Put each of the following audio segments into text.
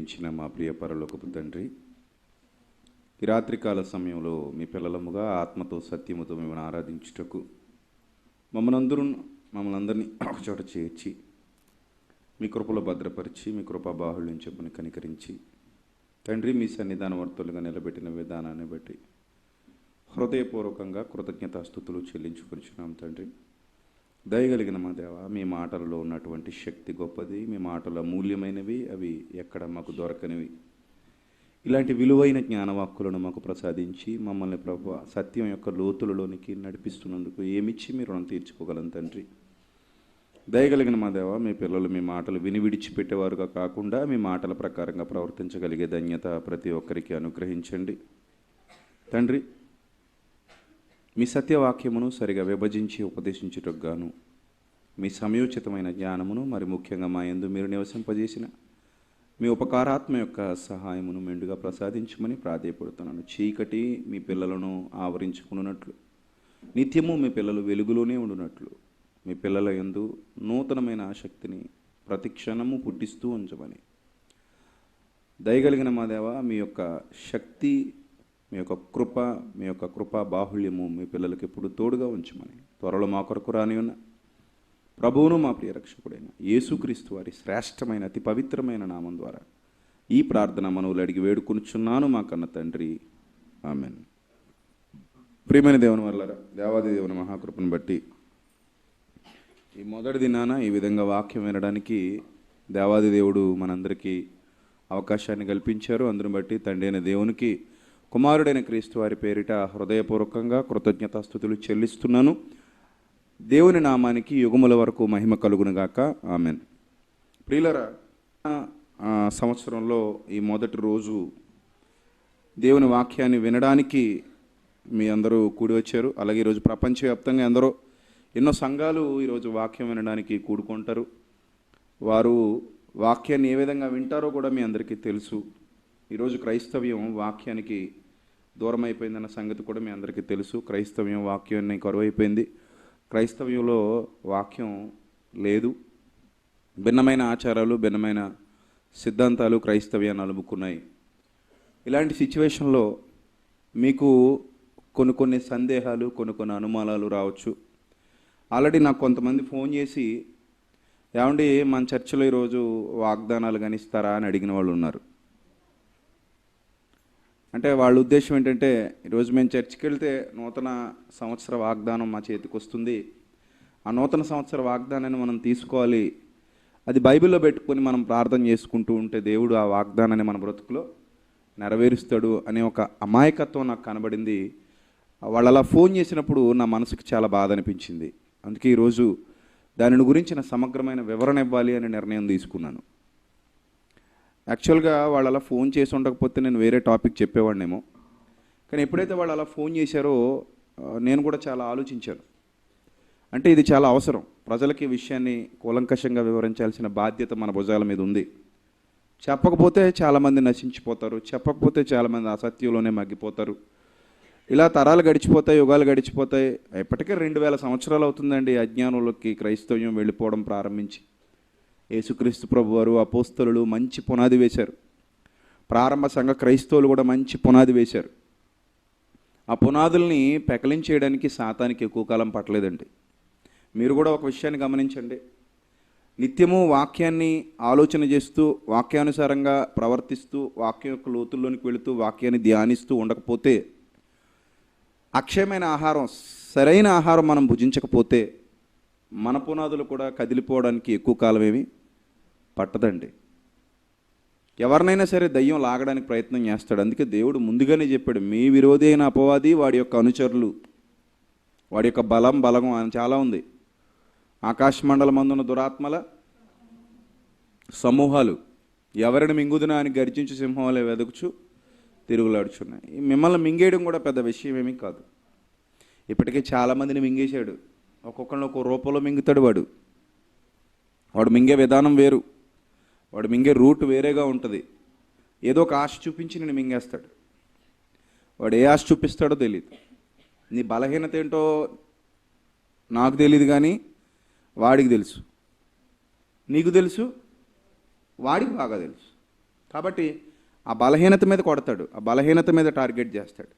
ప్రేమించిన మా ప్రియ పరలోకపు తండ్రి, ఈ రాత్రికాల సమయంలో మీ పిల్లలముగా ఆత్మతో సత్యముతో మిమ్మల్ని ఆరాధించుటకు మమ్మల్ని అందరినీ ఒకచోట చేర్చి మీ కృపలో భద్రపరిచి మీ కృపా బాహుళ్యం చెప్పుని కనికరించి తండ్రి మీ సన్నిధానవర్తులుగా నిలబెట్టిన విధానాన్ని బట్టి హృదయపూర్వకంగా కృతజ్ఞతాస్తుతులు చెల్లించుకొనిచున్నాం తండ్రి. దయగలిగిన మా దేవ, మీ మాటలలో ఉన్నటువంటి శక్తి గొప్పది, మీ మాటల మూల్యమైనవి, అవి ఎక్కడ మాకు దొరకనివి. ఇలాంటి విలువైన జ్ఞానవాక్కులను మాకు ప్రసాదించి మమ్మల్ని ప్రభు సత్యం యొక్క లోతులలోనికి నడిపిస్తున్నందుకు ఏమిచ్చి మీరు రుణం తీర్చుకోగలం తండ్రి. దయగలిగిన మా దేవ, మీ పిల్లలు మీ మాటలు విని విడిచిపెట్టేవారుగా కాకుండా మీ మాటల ప్రకారంగా ప్రవర్తించగలిగే ధన్యత ప్రతి ఒక్కరికి అనుగ్రహించండి తండ్రి. మీ సత్యవాక్యమును సరిగా విభజించి ఉపదేశించుటకు గాను మీ సమయోచితమైన జ్ఞానమును, మరి ముఖ్యంగా మా యందు మీరు నివసింపజేసిన మీ ఉపకారాత్మ యొక్క సహాయమును మెండుగా ప్రసాదించమని ప్రాధేయపడుతున్నాను. చీకటి మీ పిల్లలను ఆవరించుకున్నట్లు, నిత్యము మీ పిల్లలు వెలుగులోనే ఉండునట్లు, మీ పిల్లల యందు నూతనమైన ఆసక్తిని ప్రతి క్షణము పుట్టిస్తూ ఉంచమని దయగలిగిన మా దేవ, మీ యొక్క శక్తి, మీ యొక్క కృపా బాహుళ్యము మీ పిల్లలకి ఎప్పుడు తోడుగా ఉంచమని త్వరలో మా కొరకు రాని ఉన్న ప్రభువును మా ప్రియ రక్షకుడైన యేసుక్రీస్తు వారి శ్రేష్టమైన అతి పవిత్రమైన నామం ద్వారా ఈ ప్రార్థన మనవులు అడిగి వేడుకొనుచున్నాను మా కన్న తండ్రి, ఆమెన్. ప్రియమైన దేవుని వల్లరా, దేవాది దేవుని మహాకృపను బట్టి ఈ మొదటి దినాన ఈ విధంగా వాక్యం వినడానికి దేవాది దేవుడు మనందరికీ అవకాశాన్ని కల్పించారు. అందును బట్టి తండ్రి అయిన దేవునికి, కుమారుడైన క్రీస్తు వారి పేరిట హృదయపూర్వకంగా కృతజ్ఞతాస్తుతులు చెల్లిస్తున్నాను. దేవుని నామానికి యుగముల వరకు మహిమ కలుగునుగాక, ఆమెన్. ప్రియులరా, సంవత్సరంలో ఈ మొదటి రోజు దేవుని వాక్యాన్ని వినడానికి మీ అందరూ కూడి వచ్చారు. అలాగే ఈరోజు ప్రపంచవ్యాప్తంగా ఎన్నో సంఘాలు ఈరోజు వాక్యం వినడానికి కూడుకుంటారు. వారు వాక్యాన్ని ఏ విధంగా వింటారో కూడా మీ అందరికీ తెలుసు. ఈరోజు క్రైస్తవ్యం వాక్యానికి దూరం అయిపోయిందన్న సంగతి కూడా మీ అందరికీ తెలుసు. క్రైస్తవ్యం వాక్యాన్ని కరువైపోయింది. క్రైస్తవ్యంలో వాక్యం లేదు. భిన్నమైన ఆచారాలు, భిన్నమైన సిద్ధాంతాలు క్రైస్తవ్యాన్ని అలుముకున్నాయి. ఇలాంటి సిచ్యువేషన్లో మీకు కొన్ని సందేహాలు, కొన్ని అనుమానాలు రావచ్చు. ఆల్రెడీ నాకు కొంతమంది ఫోన్ చేసి, ఏమండి మన చర్చిలో ఈరోజు వాగ్దానాలు కనిస్తారా అని అడిగిన వాళ్ళు ఉన్నారు. అంటే వాళ్ళ ఉద్దేశం ఏంటంటే, ఈరోజు మేము చర్చికి వెళ్తే నూతన సంవత్సర వాగ్దానం మా చేతికి వస్తుంది, ఆ నూతన సంవత్సర వాగ్దానాన్ని మనం తీసుకోవాలి, అది బైబిల్లో పెట్టుకొని మనం ప్రార్థన చేసుకుంటూ ఉంటే దేవుడు ఆ వాగ్దానాన్ని మన బ్రతుకులో నెరవేరుస్తాడు అనే ఒక అమాయకత్వం నాకు కనబడింది. వాళ్ళు అలా ఫోన్ చేసినప్పుడు నా మనసుకు చాలా బాధ అనిపించింది. అందుకే ఈరోజు దానిని గురించిన సమగ్రమైన వివరణ ఇవ్వాలి అనే నిర్ణయం తీసుకున్నాను. యాక్చువల్గా వాళ్ళు అలా ఫోన్ చేసి ఉండకపోతే నేను వేరే టాపిక్ చెప్పేవాడినేమో, కానీ ఎప్పుడైతే వాళ్ళు అలా ఫోన్ చేశారో నేను కూడా చాలా ఆలోచించాను. అంటే ఇది చాలా అవసరం. ప్రజలకి ఈ విషయాన్ని కూలంకషంగా వివరించాల్సిన బాధ్యత మన భుజాల మీద ఉంది. చెప్పకపోతే చాలామంది నశించిపోతారు, చెప్పకపోతే చాలామంది అసత్యంలోనే మగ్గిపోతారు. ఇలా తరాలు గడిచిపోతాయి, యుగాలు గడిచిపోతాయి. ఇప్పటికే 2000 సంవత్సరాలు అవుతుందండి అజ్ఞానులకి క్రైస్తవ్యం వెళ్ళిపోవడం ప్రారంభించి. యేసుక్రీస్తు ప్రభు వారు, అపోస్తలులు మంచి పునాది వేశారు. ప్రారంభ సంఘ క్రైస్తవులు కూడా మంచి పునాది వేశారు. ఆ పునాదుల్ని పెకలించేయడానికి సాతానికి ఎక్కువ కాలం పట్టలేదండి. మీరు కూడా ఒక విషయాన్ని గమనించండి. నిత్యము వాక్యాన్ని ఆలోచన చేస్తూ, వాక్యానుసారంగా ప్రవర్తిస్తూ, వాక్యం యొక్క లోతుల్లోనికి వెళుతూ, వాక్యాన్ని ధ్యానిస్తూ ఉండకపోతే, అక్షయమైన ఆహారం, సరైన ఆహారం మనం భుజించకపోతే మన పునాదులు కూడా కదిలిపోవడానికి ఎక్కువ కాలం ఏమి పట్టదండి. ఎవరినైనా సరే దయ్యం లాగడానికి ప్రయత్నం చేస్తాడు. అందుకే దేవుడు ముందుగానే చెప్పాడు, మీ విరోధి అయిన అపవాది, వాడి యొక్క అనుచరులు, వాడి యొక్క బలగం అని చాలా ఉంది. ఆకాశ మండలమందున్న దురాత్మల సమూహాలు ఎవరిని మింగుదునా అని గర్జించు సింహాలే వెదకుచు తిరుగులాడుచున్నాయి. మిమ్మల్ని మింగేయడం కూడా పెద్ద విషయం ఏమీ కాదు. ఇప్పటికే చాలామందిని మింగేశాడు. ఒక్కొక్కరిని ఒక్కో రూపంలో మింగుతాడు. వాడు మింగే విధానం వేరు, వాడు మింగే రూట్ వేరేగా ఉంటుంది. ఏదో ఒక ఆశ చూపించి నేను మింగేస్తాడు. వాడు ఏ ఆశ చూపిస్తాడో తెలియదు. నీ బలహీనత ఏంటో నాకు తెలియదు, కానీ వాడికి తెలుసు. నీకు తెలుసు, వాడికి బాగా తెలుసు. కాబట్టి ఆ బలహీనత మీద కొడతాడు, ఆ బలహీనత మీద టార్గెట్ చేస్తాడు.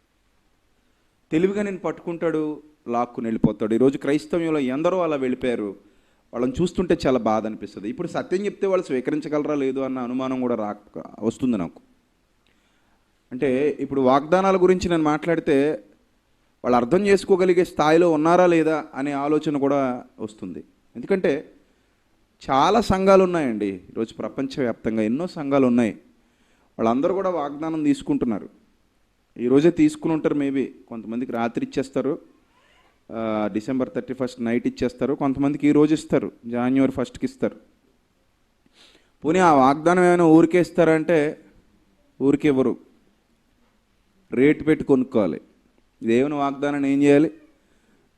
తెలివిగా నేను పట్టుకుంటాడు, లాక్కుని వెళ్ళిపోతాడు. ఈరోజు క్రైస్తవ్యంలో ఎందరో అలా వెళ్ళిపోయారు. వాళ్ళని చూస్తుంటే చాలా బాధ అనిపిస్తుంది. ఇప్పుడు సత్యం చెప్తే వాళ్ళు స్వీకరించగలరా లేదు అన్న అనుమానం కూడా వస్తుంది నాకు. అంటే ఇప్పుడు వాగ్దానాల గురించి నేను మాట్లాడితే వాళ్ళు అర్థం చేసుకోగలిగే స్థాయిలో ఉన్నారా లేదా అనే ఆలోచన కూడా వస్తుంది. ఎందుకంటే చాలా సంఘాలు ఉన్నాయండి ఈరోజు ప్రపంచవ్యాప్తంగా, ఎన్నో సంఘాలు ఉన్నాయి. వాళ్ళందరూ కూడా వాగ్దానం తీసుకుంటున్నారు. ఈరోజే తీసుకుని ఉంటారు. మేబీ కొంతమందికి రాత్రి ఇచ్చేస్తారు, డిసెంబర్ 31 నైట్ ఇచ్చేస్తారు. కొంతమందికి ఈరోజు ఇస్తారు, జనవరి 1కి ఇస్తారు. పోనీ ఆ వాగ్దానం ఏమైనా ఊరికే ఇస్తారంటే ఊరికే ఇవ్వరు, రేటు పెట్టి కొనుక్కోవాలి. దేవుని వాగ్దానాన్ని ఏం చేయాలి?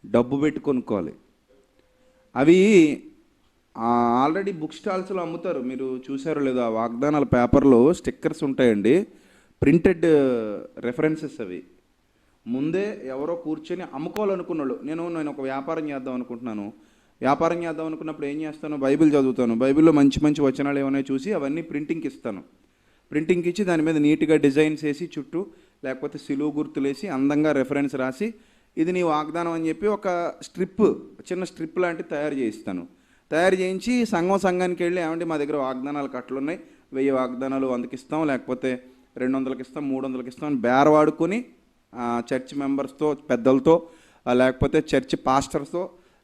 డబ్బు పెట్టి కొనుక్కోవాలి. అవి ఆల్రెడీ బుక్ స్టాల్స్లో అమ్ముతారు. మీరు చూసారో లేదో, ఆ వాగ్దానాల పేపర్లో స్టిక్కర్స్ ఉంటాయండి, ప్రింటెడ్ రెఫరెన్సెస్. అవి ముందే ఎవరో కూర్చొని అమ్ముకోవాలనుకున్నాడు. నేను ఒక వ్యాపారం చేద్దాం అనుకుంటున్నాను. వ్యాపారం చేద్దాం అనుకున్నప్పుడు ఏం చేస్తాను? బైబిల్ చదువుతాను. బైబిల్లో మంచి మంచి వచనాలు ఏమైనా చూసి అవన్నీ ప్రింటింగ్కి ఇస్తాను. ప్రింటింగ్కి ఇచ్చి దాని మీద నీట్గా డిజైన్స్ వేసి చుట్టూ, లేకపోతే సిలువు గుర్తులేసి అందంగా రెఫరెన్స్ రాసి ఇది నీ వాగ్దానం అని చెప్పి ఒక స్ట్రిప్, చిన్న స్ట్రిప్ లాంటివి తయారు చేయిస్తాను. తయారు చేయించి సంఘానికి వెళ్ళి, ఏమంటే మా దగ్గర వాగ్దానాలు కట్టలున్నాయి, 1000 వాగ్దానాలు 100కి ఇస్తాం, లేకపోతే 200కి ఇస్తాం, 300కి ఇస్తాం అని బేరవాడుకొని చర్చ్ మెంబర్స్తో, పెద్దలతో, లేకపోతే చర్చ్ పాస్టర్స్తో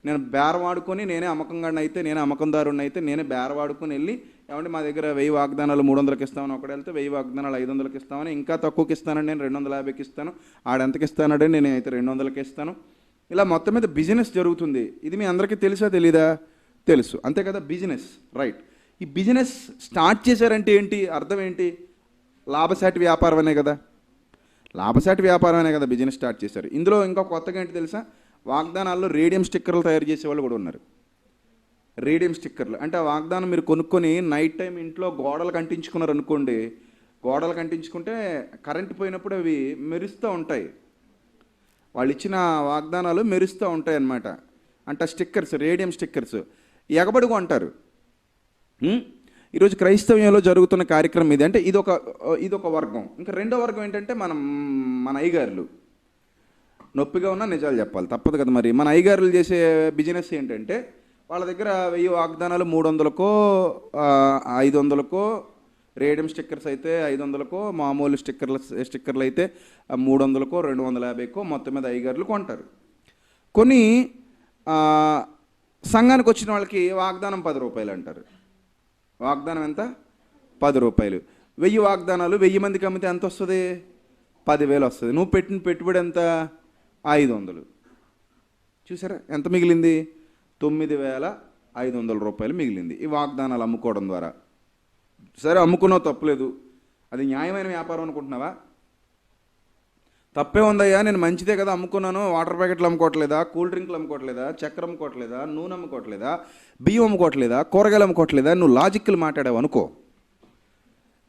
నేను బేరవాడుకొని, నేనే అమ్మకంగాడిని అయితే, నేనే అమ్మకందారుని అయితే, నేనే బేరవాడుకొని వెళ్ళి, ఏమంటే మా దగ్గర 1000 వాగ్దానాలు 300కి ఇస్తామని ఒకటి వెళ్తే, 1000 వాగ్దానాలు 500కి ఇస్తామని, ఇంకా తక్కువకి ఇస్తానండి నేను 250కి ఇస్తాను, ఆడెంతకి ఇస్తానండి నేను అయితే 200కి ఇస్తాను. ఇలా మొత్తం మీద బిజినెస్ జరుగుతుంది. ఇది మీ అందరికీ తెలుసా తెలీదా? తెలుసు, అంతే కదా, బిజినెస్, రైట్. ఈ బిజినెస్ స్టార్ట్ చేశారంటే ఏంటి అర్థం ఏంటి? లాభసాటి వ్యాపారం అనే కదా, లాభసాటి వ్యాపారం అనే కదా బిజినెస్ స్టార్ట్ చేశారు. ఇందులో ఇంకా కొత్తగా ఏంటి తెలుసా? వాగ్దానాల్లో రేడియం స్టిక్కర్లు తయారు చేసే వాళ్ళు కూడా ఉన్నారు. రేడియం స్టిక్కర్లు అంటే ఆ వాగ్దానం మీరు కొనుక్కొని నైట్ టైం ఇంట్లో గోడలకు అంటించుకున్నారు అనుకోండి, గోడలకు అంటించుకుంటే కరెంట్ పోయినప్పుడు అవి మెరుస్తూ ఉంటాయి. వాళ్ళు ఇచ్చిన వాగ్దానాలు మెరుస్తూ ఉంటాయి అన్నమాట. అంటే స్టిక్కర్స్, రేడియం స్టిక్కర్స్ ఎగబడి కొంటారు. ఈరోజు క్రైస్తవ్యంలో జరుగుతున్న కార్యక్రమం ఇది. అంటే ఇదొక వర్గం. ఇంకా రెండో వర్గం ఏంటంటే మన అయ్యగారులు. నొప్పిగా ఉన్నా నిజాలు చెప్పాలి, తప్పదు కదా మరి. మన అయ్యగారులు చేసే బిజినెస్ ఏంటంటే వాళ్ళ దగ్గర 1000 వాగ్దానాలు 300కో 500కో, రేడియం స్టిక్కర్స్ అయితే 500కో, మామూలు స్టిక్కర్లు అయితే 300కో 250కో మొత్తం మీద అయ్యగారులు కొంటారు. కొన్ని సంఘానికి వచ్చిన వాళ్ళకి వాగ్దానం 10 రూపాయలు అంటారు. వాగ్దానం ఎంత? 10 రూపాయలు. 1000 వాగ్దానాలు 1000 మందికి అమ్మితే ఎంత వస్తుంది? 10,000 వస్తుంది. నువ్వు పెట్టిన పెట్టుబడి ఎంత? 500. చూసారా ఎంత మిగిలింది? 9,500 రూపాయలు మిగిలింది ఈ వాగ్దానాలు అమ్ముకోవడం ద్వారా. సరే, అమ్ముకున్నావు, తప్పలేదు. అది న్యాయమైన వ్యాపారం అనుకుంటున్నావా? తప్పే ఉందయ్యా, నేను మంచిదే కదా అమ్ముకున్నాను. వాటర్ ప్యాకెట్లు అమ్ముకోవట్లేదా? కూల్ డ్రింక్లు అమ్ముకోవట్లేదా? చక్కెర అమ్ముకోవట్లేదా? నూనె అమ్ముకోవట్లేదా? బియ్యం అమ్ముకోవట్లేదా? కూరగాయలు అమ్ముకోవట్లేదా? నువ్వు లాజిక్లు మాట్లాడావు అనుకో.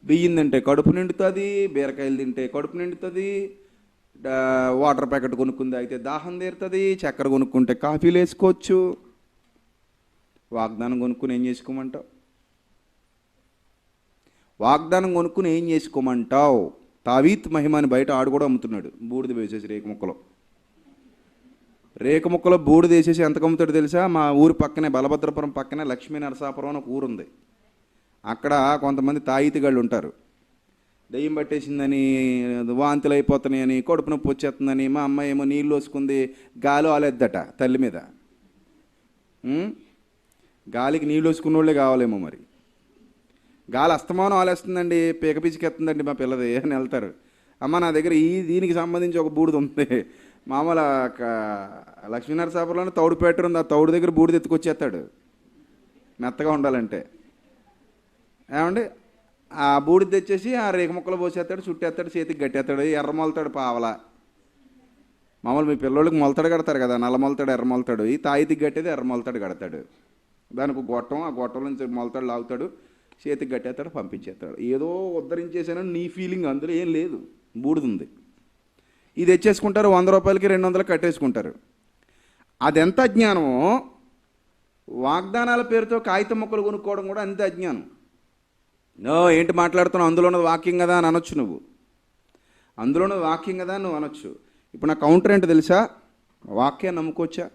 బియ్యం తింటే కడుపు నిండుతుంది, బీరకాయలు తింటే కడుపు నిండుతుంది, వాటర్ ప్యాకెట్ కొనుక్కుంది అయితే దాహం తీరుతుంది, చక్కెర కొనుక్కుంటే కాఫీలు వేసుకోవచ్చు. వాగ్దానం కొనుక్కుని ఏం చేసుకోమంటావు? వాగ్దానం కొనుక్కుని ఏం చేసుకోమంటావు? తావీత్ మహిమాని బయట ఆడు కూడా అమ్ముతున్నాడు, బూడిద వేసేసి రేకు ముక్కలో బూడిద వేసేసి ఎంతకు అమ్ముతాడు తెలుసా? మా ఊరి పక్కనే, బలభద్రపురం పక్కనే లక్ష్మీ నరసాపురం అని ఒక ఊరు ఉంది. అక్కడ కొంతమంది తాయితిగాళ్ళు ఉంటారు. దెయ్యం పట్టేసిందని, వాంతులు అయిపోతున్నాయని, కడుపు నొప్పి వచ్చేస్తుందని, మా అమ్మాయి ఏమో నీళ్ళు వేసుకుంది, గాలి ఆలేద్దట తల్లి మీద. గాలికి నీళ్ళు వేసుకున్న వాళ్ళే కావాలేమో మరి. గాలి అస్తమానం ఆలేస్తుందండి, పీక పిసికెత్తుందండి మా పిల్లది అని వెళ్తారు. అమ్మ నా దగ్గర దీనికి సంబంధించి ఒక బూడిద ఉంది. మామూలు లక్ష్మీనరసాపురంలోనే తౌడు పెట్టరు ఉంది, ఆ తౌడు దగ్గర బూడిద ఎత్తుకొచ్చేస్తాడు మెత్తగా ఉండాలంటే. ఏమండి, ఆ బూడిద తెచ్చేసి ఆ రేకు ముక్కలు పోసేస్తాడు, చుట్టేస్తాడు, చేతికి గట్టేస్తాడు, ఎర్ర మొలతాడు పావలా. మామూలు మీ పిల్లోళ్ళకి మొలతాడు కడతారు కదా, నల్ల మొలతాడు, ఎర్ర మొలతాడు. ఈ తాయితికి కట్టేది ఎర్ర మొలతాడు కడతాడు. దానికి గొట్టం, ఆ గొట్టం నుంచి మొలతాడు లాగుతాడు, చేతికి కట్టేస్తాడు, పంపించేస్తాడు. ఏదో ఉద్ధరించేసానని నీ ఫీలింగ్, అందులో ఏం లేదు, బూడిద ఉంది. ఇది తెచ్చేసుకుంటారు, 100 రూపాయలకి 200 కట్టేసుకుంటారు. అదెంత అజ్ఞానమో, వాగ్దానాల పేరుతో కాగితం మొక్కలు కొనుక్కోవడం కూడా అంతే అజ్ఞానం. నో, ఏంటి మాట్లాడుతున్నావు, అందులో ఉన్నది వాక్యం కదా అని అనొచ్చు నువ్వు. అందులో ఉన్నది వాక్యం కదా నువ్వు అనొచ్చు. ఇప్పుడు నా కౌంటర్ ఏంటో తెలుసా? వాక్యాన్ని నమ్ముకోవచ్చా?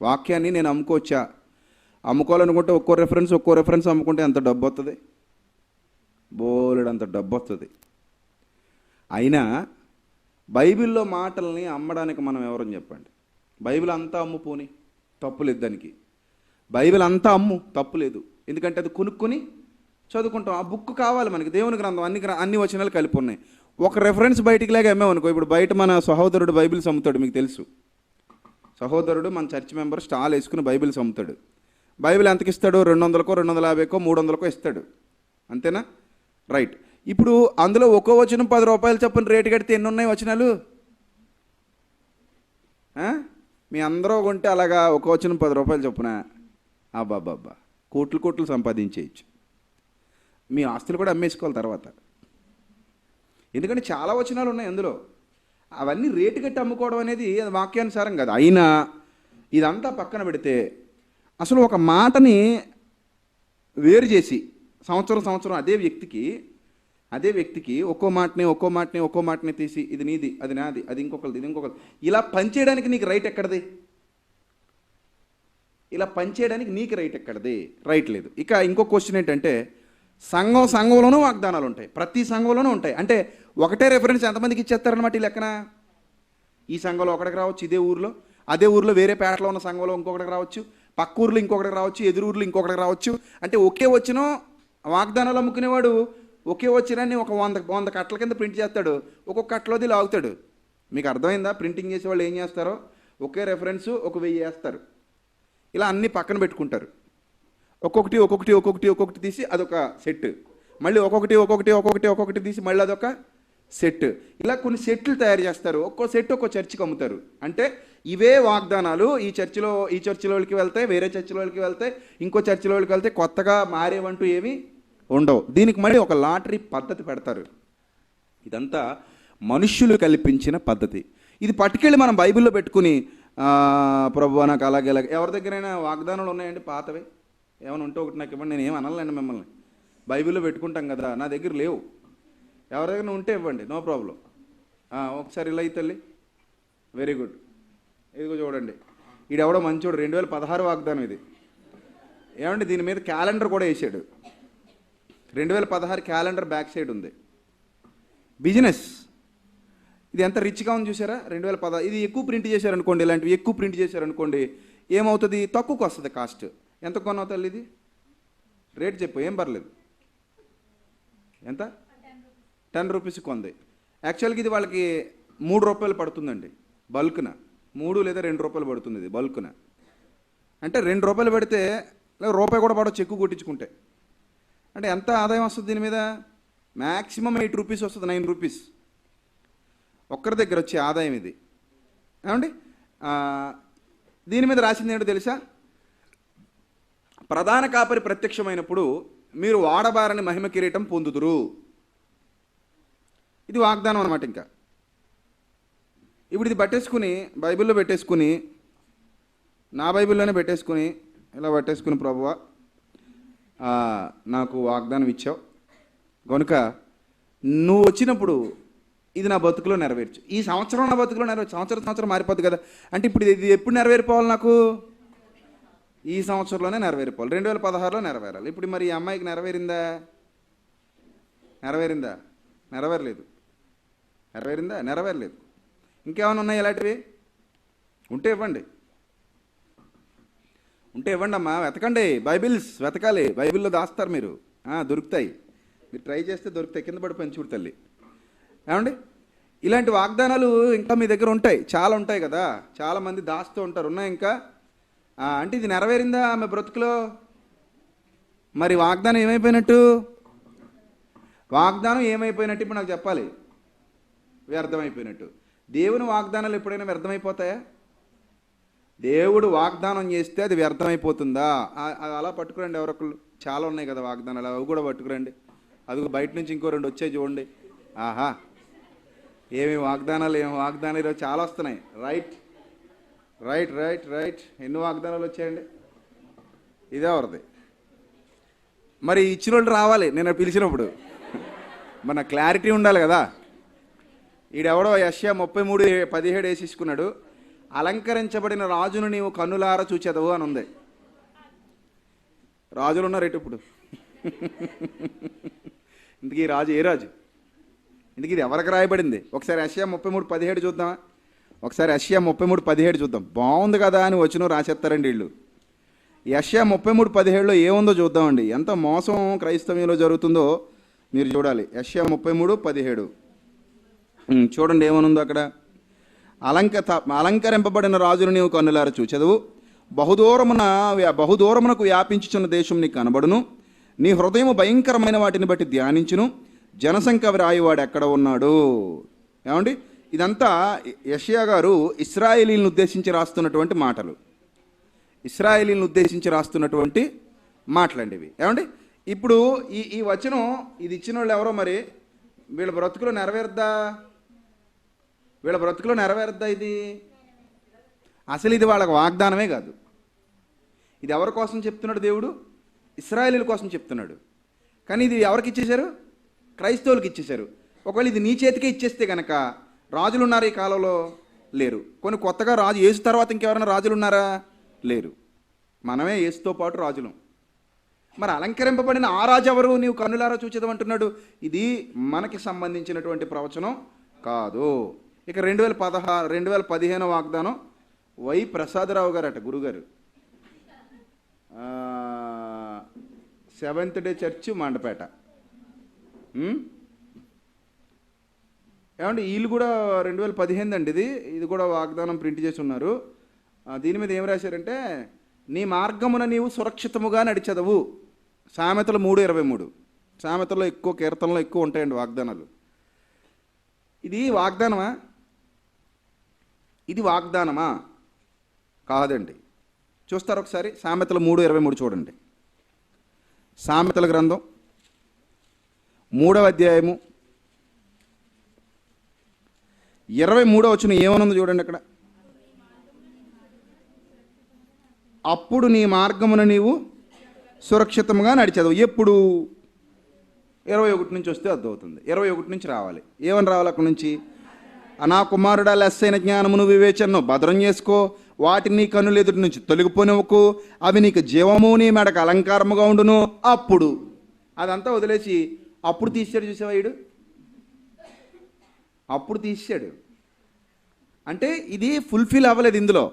వాక్యాన్ని నేను అమ్ముకోవచ్చా? అమ్ముకోవాలనుకుంటే ఒక్కో రెఫరెన్స్ అమ్ముకుంటే ఎంత డబ్బు వస్తుంది? బోలెడంత డబ్బు వస్తుంది. అయినా బైబిల్లో మాటల్ని అమ్మడానికి మనం ఎవరని చెప్పండి. బైబిల్ అంతా అమ్ముపోని తప్పులేదు దానికి. బైబిల్ అంతా అమ్ము తప్పులేదు, ఎందుకంటే అది కొనుక్కొని చదువుకుంటాం. ఆ బుక్ కావాలి మనకి, దేవుని గ్రంథం అన్ని వచనాలు కలిపి ఉన్నాయి. ఒక రెఫరెన్స్ బయటికి లాగా అమ్మామనుకో, ఇప్పుడు బయట మన సహోదరుడు బైబిల్స్ అమ్ముతాడు, మీకు తెలుసు. సహోదరుడు మన చర్చ్ మెంబర్ స్టాల్ వేసుకుని బైబిల్స్ అమ్ముతాడు. బైబిల్ ఎంతకి ఇస్తాడు? 200కో 250కో 300కో ఇస్తాడు, అంతేనా? రైట్. ఇప్పుడు అందులో ఒక్కో వచనం 10 రూపాయలు చొప్పున రేటు కడితే ఎన్ని ఉన్నాయి వచనాలు? మీ అందరూ కొంటే అలాగా ఒక వచనం 10 రూపాయలు చొప్పున అబ్బాబ్బాబ్బా కోట్లు సంపాదించేయచ్చు. మీ ఆస్తులు కూడా అమ్మేసుకోవాలి తర్వాత, ఎందుకంటే చాలా వచనాలు ఉన్నాయి అందులో. అవన్నీ రేటు కట్టి అమ్ముకోవడం అనేది అది వాక్యానుసారం కాదు. అయినా ఇదంతా పక్కన పెడితే అసలు ఒక మాటని వేరు చేసి సంవత్సరం అదే వ్యక్తికి ఒక్కో మాటని తీసి ఇది నీది, అది నాది, అది ఇంకొకరిది ఇలా పంచేయడానికి నీకు రైట్ ఎక్కడిది? ఇలా పంచేయడానికి నీకు రైట్ ఎక్కడిది? రైట్ లేదు. ఇక ఇంకో క్వశ్చన్ ఏంటంటే, సంఘంలోనూ వాగ్దానాలు ఉంటాయి, ప్రతి సంఘంలోనూ ఉంటాయి. అంటే ఒకటే రెఫరెన్స్ ఎంతమందికి ఇచ్చేస్తారనమాట ఈ లెక్కన. ఈ సంఘంలో ఒకటికి రావచ్చు, అదే ఊర్లో వేరే పేటలో ఉన్న సంఘంలో ఇంకొకటికి రావచ్చు, పక్క ఊర్లో ఇంకొకటికి రావచ్చు, ఎదురు ఊర్లో ఇంకొకటికి రావచ్చు. అంటే ఒకే వచ్చిన వాగ్దానాలు అమ్ముకునేవాడు ఒకే వచ్చినాన్ని ఒక 100 కట్టల కింద ప్రింట్ చేస్తాడు, ఒక్కొక్క కట్టలోది లాగుతాడు. మీకు అర్థమైందా? ప్రింటింగ్ చేసే వాళ్ళు ఏం చేస్తారో, ఒకే రెఫరెన్స్ 1000 వేస్తారు, ఇలా అన్నీ పక్కన పెట్టుకుంటారు. ఒక్కొక్కటి తీసి అదొక సెట్, మళ్ళీ ఒక్కొక్కటి తీసి మళ్ళీ అదొక సెట్, ఇలా కొన్ని సెట్లు తయారు చేస్తారు. ఒక్కో సెట్ ఒక్కో చర్చికి అమ్ముతారు. అంటే ఇవే వాగ్దానాలు ఈ చర్చిలోకి వెళ్తాయి, వేరే చర్చిలోకి వెళ్తాయి, ఇంకో చర్చిలోకి వెళ్తే కొత్తగా మారేవంటూ ఏమీ ఉండవు. దీనికి మళ్ళీ ఒక లాటరీ పద్ధతి పెడతారు. ఇదంతా మనుష్యులు కల్పించిన పద్ధతి. ఇది పట్టుకెళ్ళి మనం బైబిల్లో పెట్టుకుని ప్రభువా నాకు అలాగే ఎవరి దగ్గరైనా వాగ్దానాలు ఉన్నాయండి పాతవి? ఏమైనా ఉంటే ఒకటి నాకు ఇవ్వండి, నేను ఏం అనలేండి మిమ్మల్ని. బైబిల్లో పెట్టుకుంటాం కదా, నా దగ్గర లేవు. ఎవరి దగ్గర ఉంటే ఇవ్వండి, నో ప్రాబ్లం. ఒకసారి ఇలా తల్లి, వెరీ గుడ్. ఇదిగో చూడండి, ఈడెవడో మంచోడు, 2016 వాగ్దానం ఇది. ఏమండి దీని మీద క్యాలెండర్ కూడా వేసాడు, 2016 క్యాలెండర్ బ్యాక్ సైడ్ ఉంది. బిజినెస్ ఇది ఎంత రిచ్గా ఉంది చూసారా? 2016. ఇది ఎక్కువ ప్రింట్ చేశారనుకోండి, ఇలాంటివి ఎక్కువ ప్రింట్ చేశారనుకోండి ఏమవుతుంది? తక్కువకు వస్తుంది కాస్ట్. ఎంత కొన్నావు తల్లి ఇది? రేట్ చెప్పు, ఏం పర్లేదు. ఎంత? 10 రూపీస్ కొంది. యాక్చువల్గా ఇది వాళ్ళకి 3 రూపాయలు పడుతుందండి బల్క్న, 3 లేదా 2 రూపాయలు పడుతుంది ఇది బల్క్న. అంటే 2 రూపాయలు పడితే రూపాయి కూడా పడవచ్చు ఎక్కువ కొట్టించుకుంటే. అంటే ఎంత ఆదాయం వస్తుంది దీని మీద? మ్యాక్సిమం 8 రూపీస్ వస్తుంది, 9 రూపీస్ ఒక్కరి దగ్గర వచ్చే ఆదాయం ఇది. ఏమండి దీని మీద రాసింది ఏంటో తెలుసా? ప్రధాన కాపరి ప్రత్యక్షమైనప్పుడు మీరు వాడబారని మహిమ కిరీటం పొందుదురు. ఇది వాగ్దానం అనమాట. ఇంకా ఇప్పుడు ఇది పట్టేసుకుని బైబిల్లో పెట్టేసుకుని, నా బైబిల్లోనే పెట్టేసుకుని ఇలా పట్టేసుకుని, ప్రభువా నాకు వాగ్దానం ఇచ్చావు కనుక నువ్వు వచ్చినప్పుడు ఇది నా బతుకులో నెరవేర్చు. ఈ సంవత్సరం నా బతుకులో నెరవేర్చు. సంవత్సరం మారిపోద్ది కదా. అంటే ఇప్పుడు ఇది ఎప్పుడు నెరవేరిపోవాలి? నాకు ఈ సంవత్సరంలోనే నెరవేరిపోవాలి, 2016లో నెరవేరాలి. ఇప్పుడు మరి ఈ అమ్మాయికి నెరవేరిందా? నెరవేరలేదు. నెరవేరలేదు. ఇంకేమైనా ఉన్నాయి ఇలాంటివి? ఉంటే ఇవ్వండి అమ్మా, వెతకండి. బైబిల్స్ వెతకాలి, బైబిల్లో దాస్తారు మీరు, దొరుకుతాయి. మీరు ట్రై చేస్తే దొరుకుతాయి. కింద పడిపోయిన చూడు తల్లి. ఏమండి ఇలాంటి వాగ్దానాలు ఇంకా మీ దగ్గర ఉంటాయి, చాలా ఉంటాయి కదా, చాలామంది దాస్తూ ఉంటారు. ఉన్నాయి ఇంకా. అంటే ఇది నెరవేరిందా ఆమె బ్రతుకులో? మరి వాగ్దానం ఏమైపోయినట్టు? ఇప్పుడు నాకు చెప్పాలి. వ్యర్థమైపోయినట్టు. దేవుని వాగ్దానాలు ఎప్పుడైనా వ్యర్థమైపోతాయా? దేవుడు వాగ్దానం చేస్తే అది వ్యర్థమైపోతుందా? అలా పట్టుకురండి ఎవరొకళ్ళు. చాలా ఉన్నాయి కదా వాగ్దానాలు, అవి కూడా పట్టుకురండి. అవి బయట నుంచి ఇంకో 2 వచ్చాయి చూడండి. ఆహా, ఏమి వాగ్దానాలు ఈరోజు చాలా వస్తున్నాయి. రైట్. ఎన్ని వాగ్దానాలు వచ్చాయండి? ఇదే ఎవరిది? మరి ఇచ్చిన వాళ్ళు రావాలి నేను పిలిచినప్పుడు, మన క్లారిటీ ఉండాలి కదా. ఈడెవడో యెషయా 33:17 వేసేసుకున్నాడు, అలంకరించబడిన రాజును నీవు కన్నులారా చూచెదవు అని ఉంది. రాజులు ఉన్నారు ఎటు ఇప్పుడు? ఇందుకు ఈ రాజు ఏ రాజు? ఇందుకు ఇది ఎవరికి రాయబడింది? ఒకసారి యెషయా 33:17 చూద్దామా? ఒకసారి యెషయా 33:17 చూద్దాం. బాగుంది కదా అని వచ్చిన రాసేస్తారండి వీళ్ళు. యెషయా 33:17లో ఏముందో చూద్దామండి. ఎంత మోసం క్రైస్తవ్యంలో జరుగుతుందో మీరు చూడాలి. యెషయా 33:17 చూడండి ఏమనుందో అక్కడ. అలంకరింపబడిన రాజును నీవు కన్నులారా చూచెదవు, బహుదూరమునకు వ్యాపించుచున్న దేశం నీకు కనబడును, నీ హృదయము భయంకరమైన వాటిని బట్టి ధ్యానించును, జనసంఖ్య వ్రాయివాడు ఎక్కడ ఉన్నాడు. ఏమండి, ఇదంతా యెషయా గారు ఇశ్రాయేలీలను ఉద్దేశించి రాస్తున్నటువంటి మాటలు, ఇశ్రాయేలీలను ఉద్దేశించి రాస్తున్నటువంటి మాటలండి ఇవి. ఏమండి, ఇప్పుడు ఈ వచనం ఇది ఇచ్చిన వాళ్ళు ఎవరో మరి వీళ్ళ బ్రతుకులో నెరవేరుద్దా ఇది? అసలు ఇది వాళ్ళకి వాగ్దానమే కాదు. ఇది ఎవరి కోసం చెప్తున్నాడు దేవుడు? ఇశ్రాయేలీల కోసం చెప్తున్నాడు. కానీ ఇది ఎవరికి ఇచ్చేశారు? క్రైస్తవులకు ఇచ్చేశారు. ఒకవేళ ఇది నీ చేతికే ఇచ్చేస్తే కనుక రాజులు ఉన్నారు ఈ కాలంలో? లేరు. కొన్ని కొత్తగా రాజు యేసు తర్వాత ఇంకెవరైనా రాజులు ఉన్నారా? లేరు. మనమే యేసుతో పాటు రాజులం. మరి అలంకరింపబడిన ఆ రాజు ఎవరు? నీవు కన్నులారా చూచేదమంటున్నాడు. ఇది మనకి సంబంధించినటువంటి ప్రవచనం కాదు. ఇక 2015 వాగ్దానం వై ప్రసాదరావు గారు అట, గురుగారు, సెవెంత్ డే చర్చ్ మండపేట. ఏమంటే వీళ్ళు కూడా 2015 అండి ఇది కూడా వాగ్దానం ప్రింట్ చేసి ఉన్నారు. దీని మీద ఏం రాశారంటే, నీ మార్గమున నీవు సురక్షితముగా నడిచెదవు. సామెతలు 3:23. సామెతల్లో ఎక్కువ, కీర్తనలో ఎక్కువ ఉంటాయండి వాగ్దానాలు. ఇది వాగ్దానమా? ఇది వాగ్దానమా? కాదండి. చూస్తారు ఒకసారి సామెతలు 3:23 చూడండి. సామెతల గ్రంథం 3వ అధ్యాయము 23వ వచనం ఏమనుంది చూడండి అక్కడ. అప్పుడు నీ మార్గమున నీవు సురక్షితంగా నడిచెదవు. ఎప్పుడు? 21 నుంచి వస్తే అర్థమవుతుంది. 21 నుంచి రావాలి. ఏమని రావాలి అక్కడి నుంచి? నా కుమారుడా, లెస్సైన జ్ఞానమును వివేచనను భద్రం చేసుకో, వాటిని నీ కన్నులు ఎదుటి నుంచి తొలగిపోనివ్వకు, అవి నీకు జీవము, నీ మెడకు అలంకారముగా ఉండును. అప్పుడు అదంతా వదిలేసి అప్పుడు తీసాడు. చూసావా వీడు? అప్పుడు తీసాడు అంటే ఇది ఫుల్ఫిల్ అవ్వలేదు ఇందులో.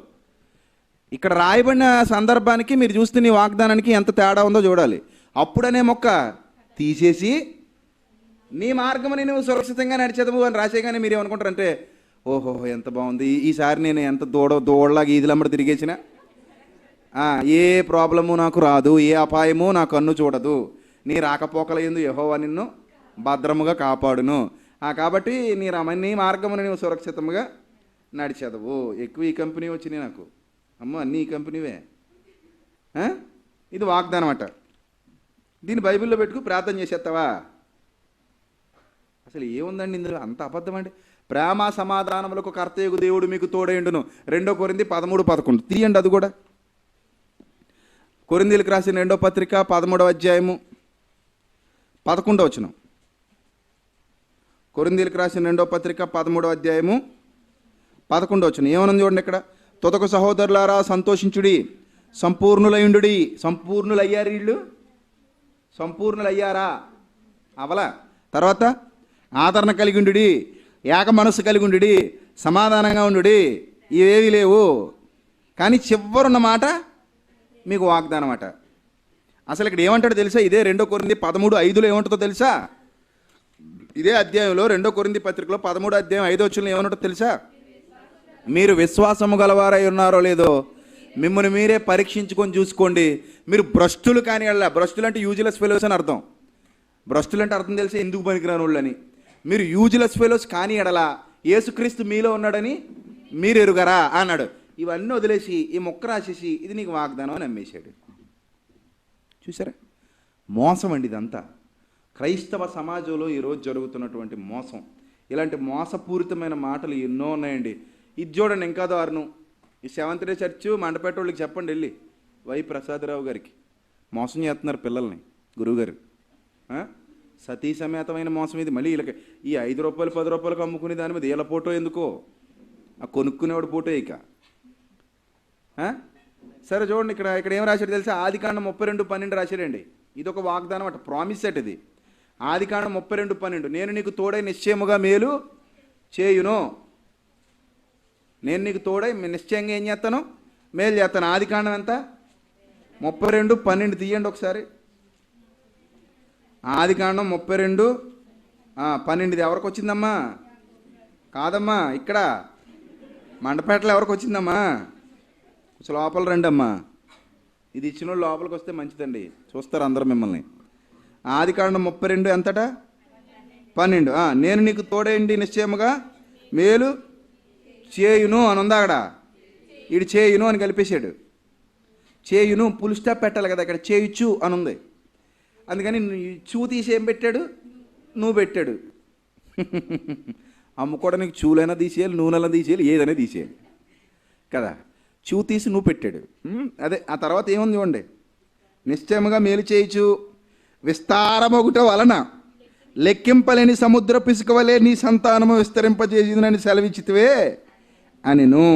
ఇక్కడ రాయబడిన సందర్భానికి మీరు చూస్తే నీ వాగ్దానానికి ఎంత తేడా ఉందో చూడాలి. అప్పుడనే మొక్క తీసేసి నీ మార్గమని నువ్వు సురక్షితంగా నడిచేదవు అని రాసేగానే మీరు ఏమనుకుంటారంటే, ఓహో ఎంత బాగుంది, ఈసారి నేను ఎంత దూడలాగా ఈదులమ్మడి తిరిగేసిన, ఏ ప్రాబ్లము నాకు రాదు, ఏ అపాయము నా కన్ను చూడదు, నీ రాకపోకల యందు యెహోవా నిన్ను భద్రముగా కాపాడును, కాబట్టి నీ మార్గమును నువ్వు సురక్షితంగా నడిచేదవు. ఎక్కువ ఈ కంపెనీ వచ్చినాయి నాకు, అమ్మ అన్నీ ఈ కంపెనీవే. ఇది వాగ్దానం అట. దీన్ని బైబిల్లో పెట్టుకు ప్రార్థన చేసేస్తావా? అసలు ఏముందండి ఇందులో? అంత అబద్ధం అండి. ప్రేమ సమాధానములకు కర్తయగు దేవుడు మీకు తోడైండును. 2 కొరింథీ 13:11 తీయండి. అది కూడా కొరింథీలకు రాసిన 2వ పత్రిక 13వ అధ్యాయము 11వ వచనం. కొరింథీలకు రాసిన 2వ పత్రిక 13వ అధ్యాయము 11వ వచనం ఏమనుంది చూడండి ఇక్కడ. తుదకు సహోదరులారా సంతోషించుడి, సంపూర్ణులయుండుడి. సంపూర్ణులయ్యారు వీళ్ళు? సంపూర్ణులయ్యారా? అవలా. తర్వాత ఆదరణ కలిగి ఉండుడి, ఏక మనస్సు కలిగి ఉండుడి, సమాధానంగా ఉండుడి. ఇవేవి లేవు. కానీ చివరున్న మాట మీకు వాగ్దానం అట. అసలు ఇక్కడ ఏమంటాడో తెలుసా? ఇదే 2 కొరింథీ 13:5లో ఏమంటుందో తెలుసా? ఇదే అధ్యాయంలో 2 కొరింథీ పత్రికలో 13వ అధ్యాయం 5వ వచనంలో ఏమంటుందో తెలుసా? మీరు విశ్వాసము గలవారై ఉన్నారో లేదో మిమ్మల్ని మీరే పరీక్షించుకొని చూసుకోండి. మీరు భ్రష్టులు కానీ అలా, భ్రష్టులు అంటే యూజ్లెస్ ఫెలోస్ అని అర్థం. భ్రష్టులు అంటే అర్థం తెలిసి ఎందుకు పనికిరాని వాళ్ళని. మీరు యూజ్లెస్ ఫెలోస్ కానీ ఎడలా యేసుక్రీస్తు మీలో ఉన్నాడని మీరు ఎరుగరా అన్నాడు. ఇవన్నీ వదిలేసి ఈ మొక్క రాసేసి ఇది నీకు వాగ్దానం అని అమ్మేశాడు. చూసారా? మోసం అండి ఇదంతా. క్రైస్తవ సమాజంలో ఈరోజు జరుగుతున్నటువంటి మోసం. ఇలాంటి మోసపూరితమైన మాటలు ఎన్నో ఉన్నాయండి. ఇది చూడండి ఇంకా దారుణం. ఈ 7th డే చర్చ్ మండపేట వాళ్ళకి చెప్పండి వెళ్ళి, వై ప్రసాదరావు గారికి మోసం చేస్తున్నారు పిల్లల్ని. గురువుగారు. సతీ సమేతమైన మోసం ఇది. మళ్ళీ వీళ్ళకి ఈ 5 రూపాయలు 10 రూపాయలకు అమ్ముకునే దాని మీద వీళ్ళ ఫోటో ఎందుకో, ఆ కొనుక్కునేవాడు ఫోటో ఇక. సరే చూడండి, ఇక్కడ ఏం రాశాడు తెలుసా? ఆదికాండం 32:12 రాశాడండి. ఇది ఒక వాగ్దానం అట, ప్రామిస్ అట్. ఇది ఆదికాండం 32:12. నేను నీకు తోడై నిశ్చయముగా మేలు చేయును. నేను నీకు తోడై నిశ్చయంగా ఏం చేస్తాను? మేలు చేస్తాను. ఆదికాండం ఎంత? 32:12 తీయండి ఒకసారి. ఆదికాండం 32:12 ఎవరికి వచ్చిందమ్మా? కాదమ్మా, ఇక్కడ మండపేటలో ఎవరికి వచ్చిందమ్మా? లోపల రండి అమ్మా. ఇది ఇచ్చిన వాళ్ళు లోపలికి వస్తే మంచిదండి, చూస్తారు అందరూ మిమ్మల్ని. ఆదికాండం 32 ఎంతట? 12. నేను నీకు తోడేండి నిశ్చయముగా మేలు చేయును అని ఉందా అక్కడ? ఈడు చేయును అని కలిపేశాడు. చేయును ఫుల్ స్టాప్ పెట్టాలి కదా, ఇక్కడ చేయుచు అని ఉంది. అందుకని చూ తీసి ఏం పెట్టాడు? నువ్వు పెట్టాడు. అమ్ముకోవడానికి చూలైనా తీసేయాలి, నూనెలా తీసేయాలి, ఏదైనా తీసేయాలి కదా. చూ తీసి నువ్వు పెట్టాడు. అదే ఆ తర్వాత ఏముంది చూడండి. నిశ్చయముగా మేలు చేయుచు విస్తారమొగుట వలన లెక్కింపలేని సముద్ర పిసుక వలె నీ సంతానము విస్తరింపజేసిందని సెలవిచ్చితివే అనెను.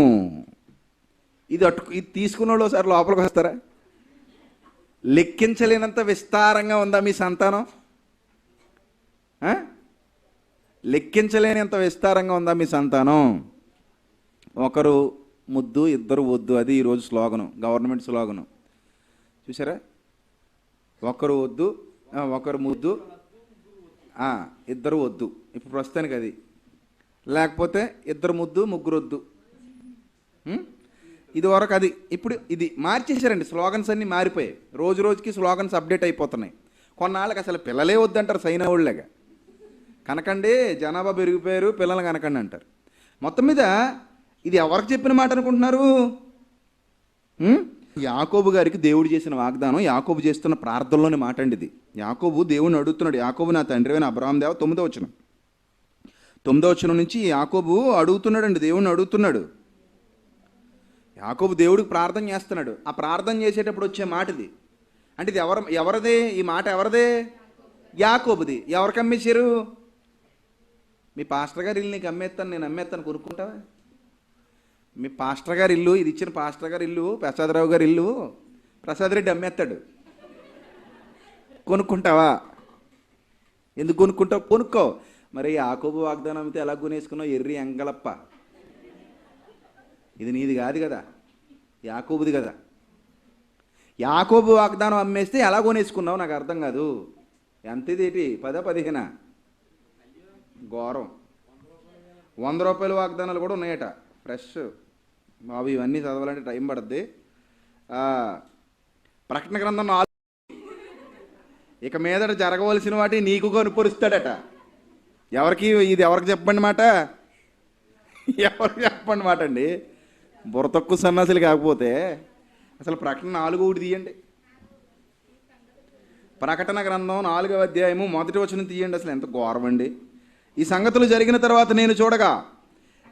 ఇది తీసుకున్న వాళ్ళు ఒకసారి లోపలికి వస్తారా? లెక్కించలేనంత విస్తారంగా ఉందా మీ సంతానం? లెక్కించలేనంత విస్తారంగా ఉందా మీ సంతానం? ఒకరు ముద్దు ఇద్దరు వద్దు, అది ఈరోజు స్లోగను, గవర్నమెంట్ స్లోగను. చూసారా? ఒకరు వద్దు, ఒకరు ముద్దు, ఇద్దరు వద్దు. ఇప్పుడు ప్రస్తుతానికి అది. లేకపోతే ఇద్దరు ముద్దు ముగ్గురు వద్దు. ఇది వరకు అది. ఇప్పుడు ఇది మార్చేశారండి. స్లోగన్స్ అన్నీ మారిపోయాయి. రోజు రోజుకి స్లోగన్స్ అప్డేట్ అయిపోతున్నాయి. కొన్నాళ్ళకి అసలు పిల్లలే వద్దంటారు, సైనా వాళ్ళగా. కనకండి జనాభా పెరిగిపోయారు, పిల్లలు కనకండి అంటారు. మొత్తం మీద ఇది ఎవరికి చెప్పిన మాట అనుకుంటున్నారు? యాకోబు గారికి దేవుడు చేసిన వాగ్దానం, యాకోబు చేస్తున్న ప్రార్థనలోని మాట అండి ఇది. యాకోబు దేవుడిని అడుగుతున్నాడు. యాకోబు నా తండ్రి అయిన అబ్రహాం దేవ 9వ వచనం నుంచి యాకోబు అడుగుతున్నాడండి, దేవుడిని అడుగుతున్నాడు. యాకోబు దేవుడికి ప్రార్థన చేస్తున్నాడు. ఆ ప్రార్థన చేసేటప్పుడు వచ్చే మాట ఇది. అంటే ఇది ఎవరిదే? ఈ మాట ఎవరిదే? యాకోబుది. ఎవరికి అమ్మేశారు? మీ పాస్టర్ గారి ఇల్లు నీకు అమ్మేస్తాను, నేను అమ్మేస్తాను, కొనుక్కుంటావా? మీ పాస్టర్ గారి ఇల్లు, ఇది ఇచ్చిన పాస్టర్ గారి ఇల్లు, ప్రసాదరావు గారి ఇల్లు ప్రసాద్ రెడ్డి అమ్మేస్తాడు, కొనుక్కుంటావా? ఎందుకు కొనుక్కుంటావు? కొనుక్కో. మరి యాకోబు వాగ్దానం అమ్మితే ఎలా కొనేసుకున్నావు? ఎర్రి ఎంగలప్ప. ఇది నీది కాదు కదా, యాకోబుది కదా. యాకోబు వాగ్దానం అమ్మేస్తే ఎలా కొనేసుకున్నావు? నాకు అర్థం కాదు. ఎంత ఇదేటి? 10-15 ఘోరం. 100 రూపాయల వాగ్దానాలు కూడా ఉన్నాయట, ఫ్రెష్ బాబు. ఇవన్నీ చదవాలంటే టైం పడుద్ది. ప్రకటన గ్రంథం 4, ఇక మీదట జరగవలసిన వాటి నీకు కనుపరుస్తాడట. ఎవరికి? ఇది ఎవరికి చెప్పండి మాట? ఎవరికి చెప్పండి మాట అండి? బుర్ర తక్కువ సన్నాసులు కాకపోతే అసలు ప్రకటన 4 తీయండి. ప్రకటన గ్రంథం 4వ అధ్యాయము 1వ వచనం తీయండి. అసలు ఎంత ఘోరం అండి. ఈ సంగతులు జరిగిన తర్వాత నేను చూడగా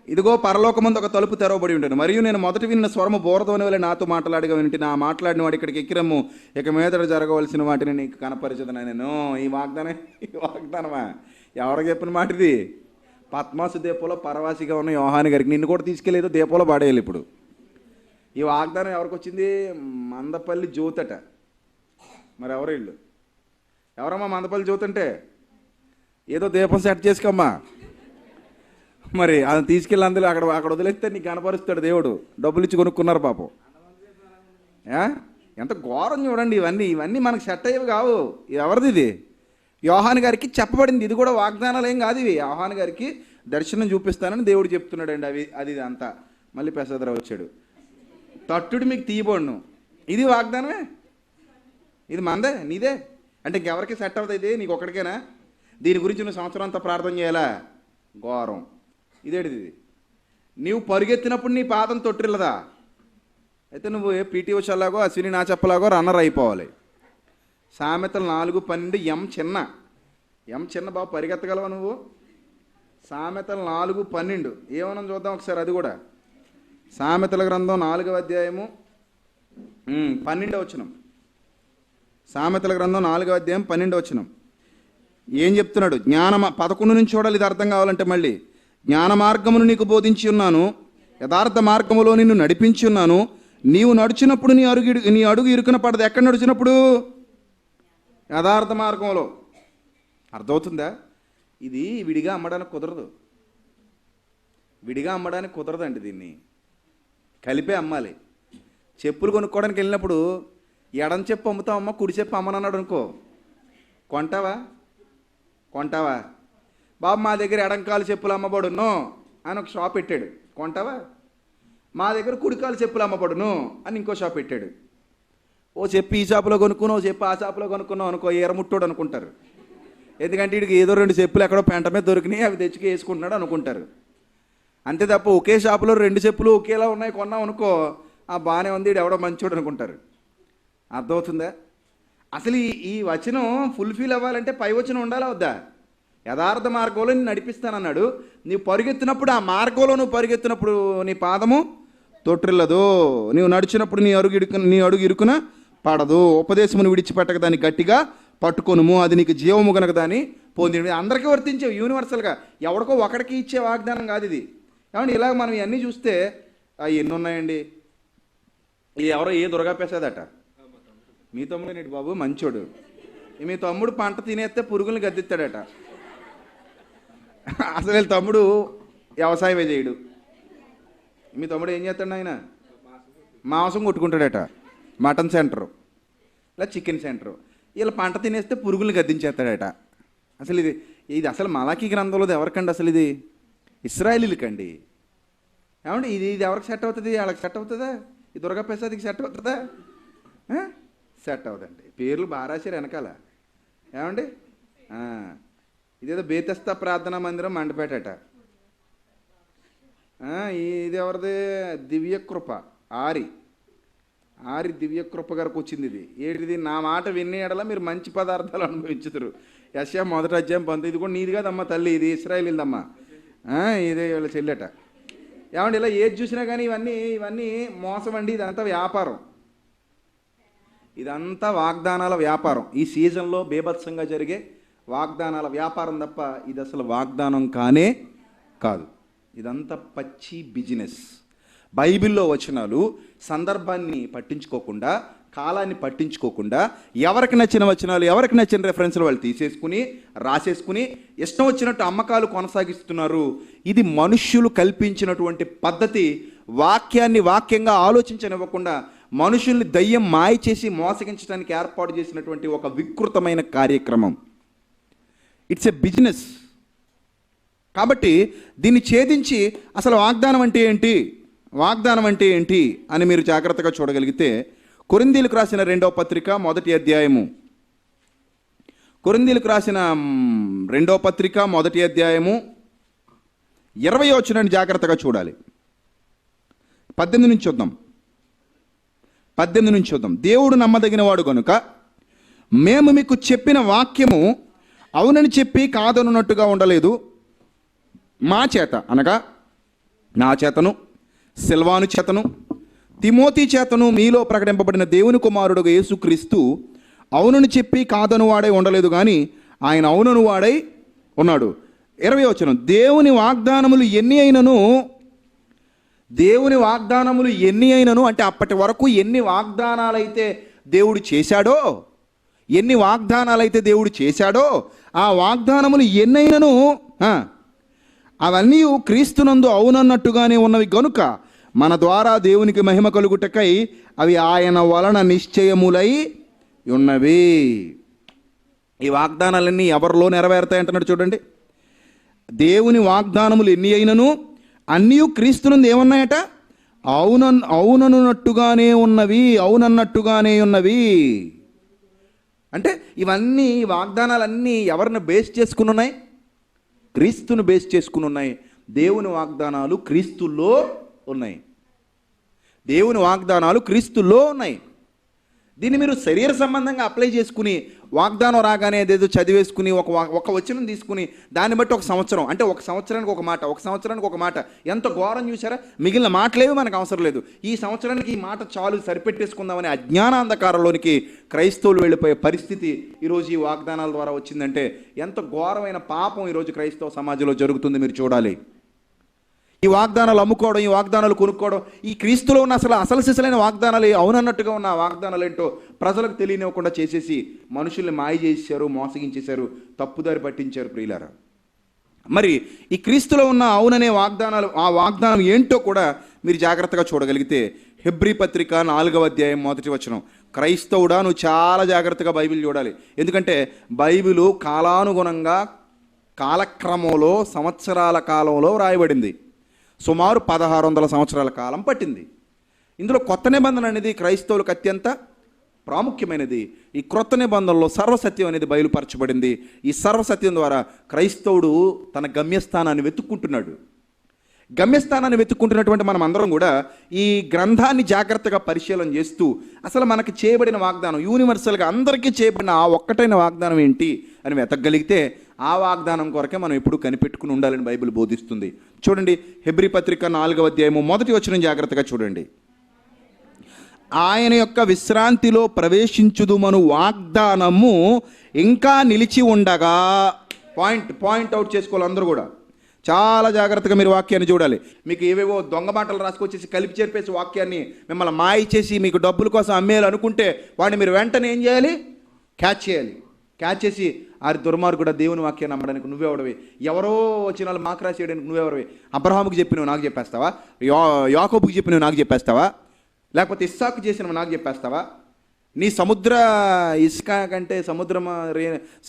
ఇదిగో పరలోకమందు ఒక తలుపు తెరవబడి ఉంటుంది. మరియు నేను మొదటి విన్న స్వరము బోరతోని వలె నాతో మాట్లాడగా వింటే, నా మాట్లాడిన వాడు ఇక్కడికి ఎక్కిరమ్ము, ఇక మీదట జరగవలసిన వాటిని నీకు కనపరిచదన. నేను ఈ వాగ్దానమా ఎవరికి చెప్పిన మాట ఇది? పద్మాసు దీపంలో పరవాసిగా ఉన్న యోహాని గారికి. నిన్ను కూడా తీసుకెళ్ళేదో దీపంలో పాడేయాలి ఇప్పుడు. ఈ వాగ్దానం ఎవరికి వచ్చింది? మందపల్లి జ్యోతట. మరి ఎవరు ఇల్లు? ఎవరమ్మా మందపల్లి జ్యోతి అంటే? ఏదో దీపం సెట్ చేసుకోమ్మా. మరి అది తీసుకెళ్ళి అందులో అక్కడ వదిలేస్తే నీకు కనపరుస్తాడు దేవుడు. డబ్బులు ఇచ్చి కొనుక్కున్నారు పాపం. ఎంత ఘోరం చూడండి. ఇవన్నీ మనకు సెట్ అయ్యేవి కావు. ఎవరిది ఇది? యోహాను గారికి చెప్పబడింది. ఇది కూడా వాగ్దానాలు ఏం కాదు ఇవి. యోహాను గారికి దర్శనం చూపిస్తానని దేవుడు చెప్తున్నాడండి. అది అంతా. మళ్ళీ ప్రసాదరావు వచ్చాడు. తట్టుడు మీకు తీయబడును. ఇది వాగ్దానమే. ఇది మందే, నీదే అంటే ఇంకెవరికి సెట్ అవుతుంది? ఇది నీకు ఒక్కడికేనా? దీని గురించి నువ్వు సంవత్సరం అంతా ప్రార్థన చేయాలా? ఘోరం. ఇదేంటిది? ఇది నీవు పరుగెత్తినప్పుడు నీ పాదం తొట్టిల్లదా? అయితే నువ్వు పీటీ ఉషాలాగో అశ్విని నా చెప్పలాగో రన్నర్ అయిపోవాలి. సామెతలు 4:12 ఎం చిన్న బాబు, పరిగెత్తగలవా నువ్వు? సామెతలు 4:12 ఏమన్నా చూద్దాం ఒకసారి. అది కూడా సామెతల గ్రంథం 4వ అధ్యాయము 12వ వచనం. సామెతల గ్రంథం 4వ అధ్యాయం 12వ వచనం ఏం చెప్తున్నాడు? 11 నుంచి చూడాలి, ఇది అర్థం కావాలంటే. మళ్ళీ జ్ఞాన మార్గమును నీకు బోధించి ఉన్నాను, యథార్థ మార్గములో నిన్ను నడిపించి ఉన్నాను, నీవు నడిచినప్పుడు నీ అడుగు ఇరుకున పడదు. ఎక్కడ నడిచినప్పుడు? యథార్థ మార్గంలో. అర్థమవుతుందా? ఇది విడిగా అమ్మడానికి కుదరదు, విడిగా అమ్మడానికి కుదరదండి. దీన్ని కలిపే అమ్మాలి. చెప్పులు కొనుక్కోవడానికి వెళ్ళినప్పుడు ఎడం చెప్పు అమ్ముతావమ్మా, కుడి చెప్పు అమ్మనన్నాడు అనుకో, కొంటావా? బాబు మా దగ్గర ఎడంకాలు చెప్పులు అమ్మబడును అని ఒక షాప్ పెట్టాడు, కొంటావా? మా దగ్గర కుడికాలు చెప్పులు అమ్మబడును అని ఇంకో షాప్ పెట్టాడు. ఓ చెప్పు ఈ షాపులో కొనుక్కున్నావు, ఓ చెప్పు ఆ షాపులో కొనుక్కున్నావు అనుకో, ఎరముట్టోడు అనుకుంటారు. ఎందుకంటే వీడికి ఏదో 2 చెప్పులు ఎక్కడో పెంట మీద దొరికినాయి, అవి తెచ్చుకు వేసుకుంటున్నాడు అనుకుంటారు. అంతే తప్ప ఒకే షాపులో 2 చెప్పులు ఒకేలా ఉన్నాయి కొన్నాం అనుకో, ఆ బాగానే ఉంది, వీడు ఎవడో మంచోడు అనుకుంటారు. అర్థమవుతుందా? అసలు ఈ వచనం ఫుల్ఫిల్ అవ్వాలంటే పై వచనం ఉండాలా వద్దా? యథార్థ మార్గంలో నేను నడిపిస్తానన్నాడు. నీవు పరుగెత్తినప్పుడు, ఆ మార్గంలో నువ్వు పరుగెత్తినప్పుడు నీ పాదము తొట్టిల్లదు, నీవు నడిచినప్పుడు నీ అడుగు ఇరుకున పడదు, ఉపదేశమును విడిచిపెట్టక దాన్ని గట్టిగా పట్టుకొనుము, అది నీకు జీవము గనక దాన్ని పొంది. అందరికీ వర్తించేవి, యూనివర్సల్గా, ఎవరికో ఒకడికి ఇచ్చే వాగ్దానం కాదు ఇది. ఏమంటే ఇలాగ మనం ఇవన్నీ చూస్తే ఎన్ని ఉన్నాయండి. ఇది ఎవరో దుర్గా ప్రసాదట, మీ తమ్ముడు నేటి బాబు మంచోడు, మీ తమ్ముడు పంట తినేస్తే పురుగుల్ని గద్దిస్తాడట. అసలు వీళ్ళ తమ్ముడు వ్యవసాయమే చేయడు. మీ తమ్ముడు ఏం చేస్తాడు? ఆయన మాంసం కొట్టుకుంటాడట, మటన్ సెంటరు ఇలా చికెన్ సెంటరు. వీళ్ళ పంట తినేస్తే పురుగుల్ని గద్దించేస్తాడట. అసలు ఇది అసలు మలాకీ గ్రంథంలో ఎవరికండి? అసలు ఇది ఇశ్రాయేలీలకండి. ఏమంటే ఇది ఎవరికి సెట్ అవుతుంది? వాళ్ళకి సెట్ అవుతుందా? ఈ దుర్గా ప్రసాద్కి సెట్ అవుతుందా? సెట్ అవుదండి. పేర్లు బాగా రాశారు వెనకాల. ఏమండి ఇదేదో బేతస్తా ప్రార్థనా మందిరం మండపేటట. ఇది ఎవరిది? దివ్యకృప ఆరి దివ్యకృప గారికి వచ్చింది ఇది. ఏంటిది? నా మాట వినే ఎడల మీరు మంచి పదార్థాలు అనుభవించుతారు. యెషయా 1వ అధ్యాయం 19. ఇది కూడా నీది కాదమ్మా తల్లి, ఇది ఇశ్రాయేలీలదమ్మా, ఇదే వీళ్ళ చెల్లెట. ఏమండి ఇలా ఏది చూసినా కానీ ఇవన్నీ మోసం అండి. ఇదంతా వ్యాపారం, ఇదంతా వాగ్దానాల వ్యాపారం. ఈ సీజన్లో బేభత్సంగా జరిగే వాగ్దానాల వ్యాపారం తప్ప ఇది అసలు వాగ్దానం కానే కాదు. ఇదంతా పచ్చి బిజినెస్. బైబిల్లో వచనాలు సందర్భాన్ని పట్టించుకోకుండా, కాలాన్ని పట్టించుకోకుండా, ఎవరికి నచ్చిన వచనాలు, ఎవరికి నచ్చిన రెఫరెన్స్లు వాళ్ళు తీసేసుకుని రాసేసుకుని ఇష్టం వచ్చినట్టు అమ్మకాలు కొనసాగిస్తున్నారు. ఇది మనుష్యులు కల్పించినటువంటి పద్ధతి. వాక్యాన్ని వాక్యంగా ఆలోచించనివ్వకుండా మనుషుల్ని దయ్యం మాయ చేసి మోసగించడానికి ఏర్పాటు చేసినటువంటి ఒక వికృతమైన కార్యక్రమం. It's a business. కాబట్టి దీన్ని ఛేదించి అసలు వాగ్దానం అంటే ఏంటి అని మీరు జాగ్రత్తగా చూడగలిగితే, కొరింథీయులకు రాసిన 2వ పత్రిక 1వ అధ్యాయము, కొరింథీయులకు రాసిన 2వ పత్రిక 1వ అధ్యాయము 20వ వచనాన్ని జాగ్రత్తగా చూడాలి. 18 నుంచి చూద్దాం. దేవుడు నమ్మదగిన వాడు గనుక మేము మీకు చెప్పిన వాక్యము అవునని చెప్పి కాదనున్నట్టుగా ఉండలేదు. మా చేత అనగా నా చేతను, సిల్వాను చేతను, తిమోతి చేతను మీలో ప్రకటింపబడిన దేవుని కుమారుడు యేసుక్రీస్తు అవునని చెప్పి కాదను వాడై ఉండలేదు, కానీ ఆయన అవునను వాడై ఉన్నాడు. 20వ వచనం, దేవుని వాగ్దానములు ఎన్ని అయినను అంటే అప్పటి వరకు ఎన్ని వాగ్దానాలైతే దేవుడు చేశాడో ఆ వాగ్దానములు ఎన్నైనను అవన్నీ క్రీస్తునందు అవునన్నట్టుగానే ఉన్నవి గనుక మన ద్వారా దేవునికి మహిమ కలుగుటకై అవి ఆయన వలన నిశ్చయములై ఉన్నవి. ఈ వాగ్దానాలన్నీ ఎవరిలో నెరవేరుతాయి అంటున్నాడు చూడండి. దేవుని వాగ్దానములు ఎన్ని అయినను అన్నీ క్రీస్తునందు ఏమన్నాయట? అవునన్నట్టుగానే ఉన్నవి. అంటే ఇవన్నీ వాగ్దానాలన్నీ ఎవరిని బేస్ చేసుకుని ఉన్నాయి? క్రీస్తును బేస్ చేసుకుని ఉన్నాయి. దేవుని వాగ్దానాలు క్రీస్తుల్లో ఉన్నాయి. దీన్ని మీరు శరీర సంబంధంగా అప్లై చేసుకుని వాగ్దానం రాగానే అదేదో చదివేసుకుని ఒక వచనం తీసుకుని దాన్ని బట్టి ఒక సంవత్సరం, అంటే ఒక సంవత్సరానికి ఒక మాట, ఒక సంవత్సరానికి ఒక మాట, ఎంత ఘోరం చూసారా. మిగిలిన మాటలేవి మనకు అవసరం లేదు, ఈ సంవత్సరానికి ఈ మాట చాలు సరిపెట్టేసుకుందామని అజ్ఞానాంధకారంలోనికి క్రైస్తవులు వెళ్ళిపోయే పరిస్థితి ఈరోజు ఈ వాగ్దానాల ద్వారా వచ్చిందంటే ఎంత ఘోరమైన పాపం ఈరోజు క్రైస్తవ సమాజంలో జరుగుతుంది మీరు చూడాలి. ఈ వాగ్దానాలు అమ్ముకోవడం, ఈ వాగ్దానాలు కొనుక్కోవడం, ఈ క్రీస్తులో ఉన్న అసలు సిసలైన వాగ్దానాలు అవునన్నట్టుగా ఉన్న వాగ్దానాలు ఏంటో ప్రజలకు తెలియనివ్వకుండా చేసేసి మనుషుల్ని మాయ చేశారు, మోసగించేశారు, తప్పుదారి పట్టించారు ప్రియులారా. మరి ఈ క్రీస్తులో ఉన్న అవుననే వాగ్దానాలు, ఆ వాగ్దానం ఏంటో కూడా మీరు జాగ్రత్తగా చూడగలిగితే హెబ్రీ పత్రిక 4వ అధ్యాయం 1వ వచనం. క్రైస్తవుడా, నువ్వు చాలా జాగ్రత్తగా బైబిల్ చూడాలి. ఎందుకంటే బైబిలు కాలానుగుణంగా కాలక్రమంలో సంవత్సరాల కాలంలో రాయబడింది. సుమారు 1600 సంవత్సరాల కాలం పట్టింది. ఇందులో కొత్త నిబంధన అనేది క్రైస్తవులకు అత్యంత ప్రాముఖ్యమైనది. ఈ క్రొత్త నిబంధనలో సర్వసత్యం అనేది బయలుపరచబడింది. ఈ సర్వసత్యం ద్వారా క్రైస్తవుడు తన గమ్యస్థానాన్ని వెతుక్కుంటున్నాడు. గమ్యస్థానాన్ని వెతుక్కుంటున్నటువంటి మనం అందరం కూడా ఈ గ్రంథాన్ని జాగ్రత్తగా పరిశీలన చేస్తూ అసలు మనకి చేయబడిన వాగ్దానం, యూనివర్సల్గా అందరికీ చేయబడిన ఆ ఒక్కటైన వాగ్దానం ఏంటి అని వెతకగలిగితే ఆ వాగ్దానం కొరకే మనం ఎప్పుడు కనిపెట్టుకుని ఉండాలని బైబిల్ బోధిస్తుంది. చూడండి, హెబ్రీ పత్రిక 4వ అధ్యాయము 1వ వచనం జాగ్రత్తగా చూడండి. ఆయన యొక్క విశ్రాంతిలో ప్రవేశించుదుమను వాగ్దానము ఇంకా నిలిచి ఉండగా, పాయింట్ అవుట్ చేసుకోవాలి అందరూ కూడా. చాలా జాగ్రత్తగా మీరు వాక్యాన్ని చూడాలి. మీకు ఏవేవో దొంగ మాటలు రాసుకొచ్చేసి కలిపి చేర్పేసి వాక్యాన్ని మిమ్మల్ని మాయ చేసి మీకు డబ్బుల కోసం అమ్మేయాలి అనుకుంటే వాడిని మీరు వెంటనే ఏం చేయాలి? క్యాచ్ చేయాలి. క్యాచ్ చేసి ఆ దుర్మార్గుడు దేవుని వాక్యాన్ని నమ్మడానికి నువ్వెవడవి, ఎవరో వచ్చిన వాళ్ళు మాకు రాసేయడానికి నువ్వెవడవి? అబ్రహాముకి చెప్పినవి నాకు చెప్పేస్తావా? యాకోబుకి చెప్పినవి నాకు చెప్పేస్తావా? లేకపోతే ఇస్సాకు చేసినవి నాకు చెప్పేస్తావా? నీ సముద్ర ఇసుక కంటే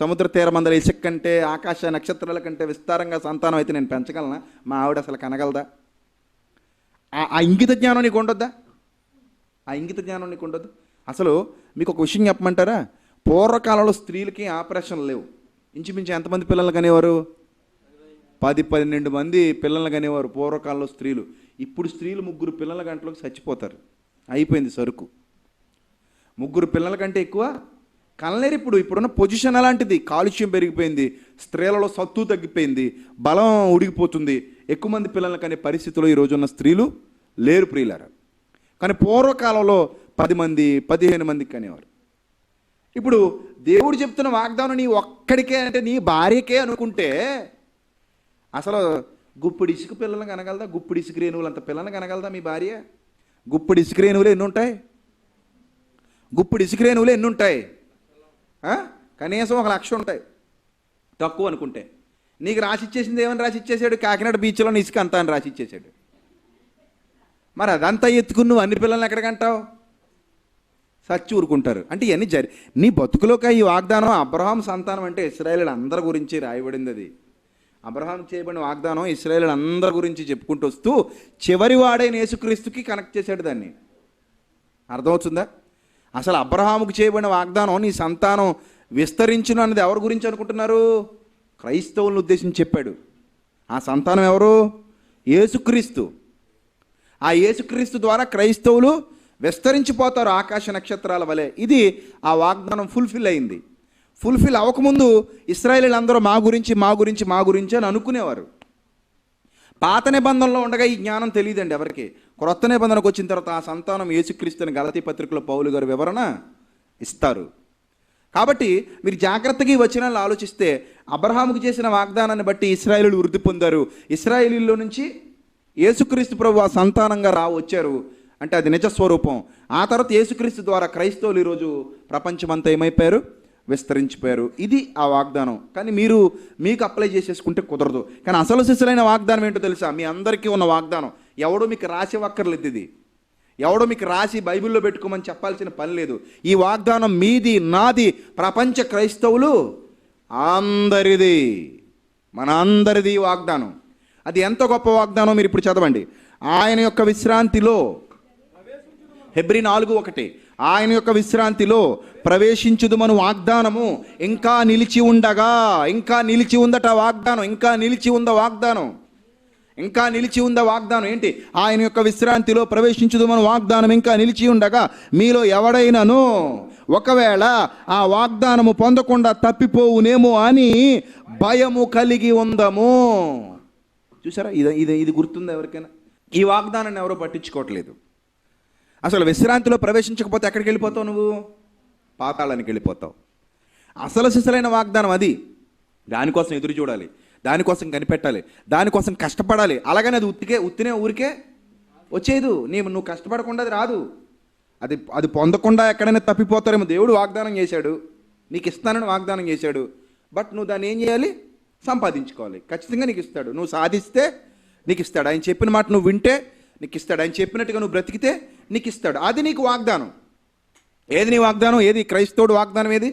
సముద్ర తీరమందల ఇసుక కంటే ఆకాశ నక్షత్రాల కంటే విస్తారంగా సంతానం అయితే నేను పెంచగలనా? మా ఆవిడ అసలు కనగలదా? ఆ ఇంగిత జ్ఞానం నీకు ఉండొద్దా? ఆ ఇంగిత జ్ఞానం నీకు ఉండొద్దు. అసలు మీకు ఒక విషయం చెప్పమంటారా? పూర్వకాలంలో స్త్రీలకి ఆపరేషన్లు లేవు. ఇంచుమించు ఎంతమంది పిల్లలు కనేవారు? 10-12 మంది పిల్లలు కనేవారు పూర్వకాలంలో స్త్రీలు. ఇప్పుడు స్త్రీలు 3 పిల్లల గంటలకు చచ్చిపోతారు. అయిపోయింది సరుకు. 3 పిల్లల కంటే ఎక్కువ కనలేరు. ఇప్పుడున్న పొజిషన్ అలాంటిది. కాలుష్యం పెరిగిపోయింది, స్త్రీలలో సత్తు తగ్గిపోయింది, బలం ఉడిగిపోతుంది. ఎక్కువ మంది పిల్లలు కనే పరిస్థితిలో ఈరోజున్న స్త్రీలు లేరు ప్రియులారా. కానీ పూర్వకాలంలో 10 మంది 15 మందికి కనేవారు. ఇప్పుడు దేవుడు చెప్తున్న వాగ్దానం నీ ఒక్కడికే అంటే నీ భార్యకే అనుకుంటే అసలు గుప్పుడు ఇసుక పిల్లలను కనగలదా? గుప్పుడు ఇసుక రేణువులు అంత పిల్లలను కనగలదా మీ భార్య? గుప్పుడు ఇసుక రేణువులు ఎన్ని ఉంటాయి? గుప్పుడు ఇసుక రేణువులు ఎన్ని ఉంటాయి? కనీసం 1,00,000 ఉంటాయి తక్కువ అనుకుంటే. నీకు రాసిచ్చేసింది ఏమని రాసిచ్చేసాడు? కాకినాడ బీచ్లో ఇసుక అంతా అని రాసిచ్చేసాడు. మరి అదంతా ఎత్తుకుని నువ్వు అన్ని పిల్లల్ని ఎక్కడికంటావు? సచ్చి ఊరుకుంటారు. అంటే ఇవన్నీ నీ బతుకులోక ఈ వాగ్దానం అబ్రహాం సంతానం అంటే ఇశ్రాయేలు అందరి గురించి రాయబడింది. అది అబ్రహాం చేయబడిన వాగ్దానం ఇశ్రాయేలు అందరి గురించి చెప్పుకుంటూ వస్తూ చివరి వాడైన యేసుక్రీస్తుకి కనెక్ట్ చేశాడు దాన్ని. అర్థమవుతుందా? అసలు అబ్రహాముకు చేయబడిన వాగ్దానం నీ సంతానం విస్తరించును అన్నది ఎవరి గురించి అనుకుంటున్నారు? క్రైస్తవులను ఉద్దేశించి చెప్పాడు. ఆ సంతానం ఎవరు? యేసుక్రీస్తు. ఆ యేసుక్రీస్తు ద్వారా క్రైస్తవులు విస్తరించిపోతారు ఆకాశ నక్షత్రాల వలె. ఇది ఆ వాగ్దానం ఫుల్ఫిల్ అయింది. ఫుల్ఫిల్ అవ్వకముందు ఇశ్రాయేలీలు అందరూ మా గురించి అని అనుకునేవారు. పాత నిబంధనలో ఉండగా ఈ జ్ఞానం తెలియదండి ఎవరికి. క్రొత్త నిబంధనకు వచ్చిన తర్వాత ఆ సంతానం యేసుక్రీస్తుని గలతీ పత్రికలో పౌలు గారు వివరణ ఇస్తారు. కాబట్టి మీరు జాగ్రత్తగా ఈ వచనాలను ఆలోచిస్తే అబ్రహాముకు చేసిన వాగ్దానాన్ని బట్టి ఇశ్రాయేలీలు వృద్ధి పొందారు. ఇశ్రాయేలీల్లో నుంచి యేసుక్రీస్తు ప్రభు ఆ సంతానంగా వచ్చారు అంటే అది నిజస్వరూపం. ఆ తర్వాత యేసుక్రీస్తు ద్వారా క్రైస్తవులు ఈరోజు ప్రపంచమంతా ఏమైపోయారు? విస్తరించిపోయారు. ఇది ఆ వాగ్దానం. కానీ మీకు అప్లై చేసేసుకుంటే కుదరదు. కానీ అసలు సిసలైన వాగ్దానం ఏంటో తెలుసా? మీ అందరికీ ఉన్న వాగ్దానం. ఎవడో మీకు రాసి వక్కర్లేదు. ఇది ఎవడో మీకు రాసి బైబిల్లో పెట్టుకోమని చెప్పాల్సిన పని లేదు. ఈ వాగ్దానం మీది, నాది, ప్రపంచ క్రైస్తవులు అందరిది, మన అందరిది వాగ్దానం. అది ఎంత గొప్ప వాగ్దానం మీరు ఇప్పుడు చదవండి. ఆయన యొక్క విశ్రాంతిలో, హెబ్రీ 4:1, ఆయన యొక్క విశ్రాంతిలో ప్రవేశించుదుమను వాగ్దానము ఇంకా నిలిచి ఉండగా. ఇంకా నిలిచి ఉందట వాగ్దానం. ఇంకా నిలిచి ఉంద వాగ్దానం. ఇంకా నిలిచి ఉందా వాగ్దానం ఏంటి? ఆయన యొక్క విశ్రాంతిలో ప్రవేశించుదామని వాగ్దానం ఇంకా నిలిచి ఉండగా మీలో ఎవడైనాను ఒకవేళ ఆ వాగ్దానము పొందకుండా తప్పిపోవునేమో అని భయము కలిగి ఉందము. చూసారా, ఇది గుర్తుందా ఎవరికైనా? ఈ వాగ్దానాన్ని ఎవరో పట్టించుకోవట్లేదు. అసలు విశ్రాంతిలో ప్రవేశించకపోతే ఎక్కడికి వెళ్ళిపోతావు? నువ్వు పాతాళానికి వెళ్ళిపోతావు. అసలు సిసలైన వాగ్దానం అది. దానికోసం ఎదురు చూడాలి, దానికోసం కనిపెట్టాలి, దానికోసం కష్టపడాలి. అలాగని అది ఉత్తినే ఊరికే వచ్చేదు. నువ్వు కష్టపడకుండా అది రాదు. అది పొందకుండా ఎక్కడైనా తప్పిపోతారేమో. దేవుడు వాగ్దానం చేశాడు, నీకు ఇస్తానని వాగ్దానం చేశాడు. బట్ నువ్వు దాన్ని ఏం చేయాలి? సంపాదించుకోవాలి. ఖచ్చితంగా నీకు ఇస్తాడు. నువ్వు సాధిస్తే నీకు ఇస్తాడు. ఆయన చెప్పిన మాట నువ్వు వింటే నీకు ఇస్తాడు. ఆయన చెప్పినట్టుగా నువ్వు బ్రతికితే నీకు ఇస్తాడు. అది నీకు వాగ్దానం. ఏది నీ వాగ్దానం? ఏది క్రైస్తవుడు వాగ్దానం? ఏది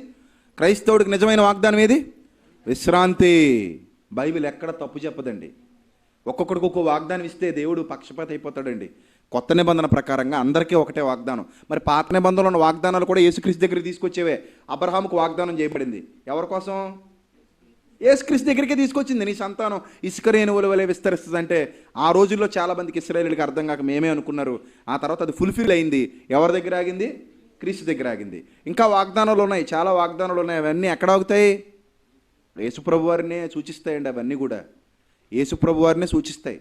క్రైస్తవుడికి నిజమైన వాగ్దానం? ఏది? విశ్రాంతి. బైబిల్ ఎక్కడ తప్పు చెప్పదండి. ఒక్కొక్కడికి ఒక్కో వాగ్దానం ఇస్తే దేవుడు పక్షపాత అయిపోతాడండి. కొత్త నిబంధన ప్రకారంగా అందరికీ ఒకటే వాగ్దానం. మరి పాత నిబంధనలో ఉన్న వాగ్దానాలు కూడా యేసుక్రీస్తు దగ్గరికి తీసుకొచ్చేవే. అబ్రహాముకు వాగ్దానం చేయబడింది. ఎవరి కోసం? యేసుక్రీస్తు దగ్గరికే తీసుకొచ్చింది. నీ సంతానం ఇసుక రేణువుల వలె విస్తరిస్తుంది అంటే ఆ రోజుల్లో చాలామందికి ఇశ్రాయేలుకి అర్థం కాక మేమే అనుకున్నారు. ఆ తర్వాత అది ఫుల్ఫిల్ అయింది. ఎవరి దగ్గర ఆగింది? క్రీస్తు దగ్గర ఆగింది. ఇంకా వాగ్దానాలు ఉన్నాయి, చాలా వాగ్దానాలు ఉన్నాయి. అవన్నీ ఎక్కడ ఆగుతాయి? యేసుప్రభు వారినే సూచిస్తాయండి. అవన్నీ కూడా యేసుప్రభు వారినే సూచిస్తాయి.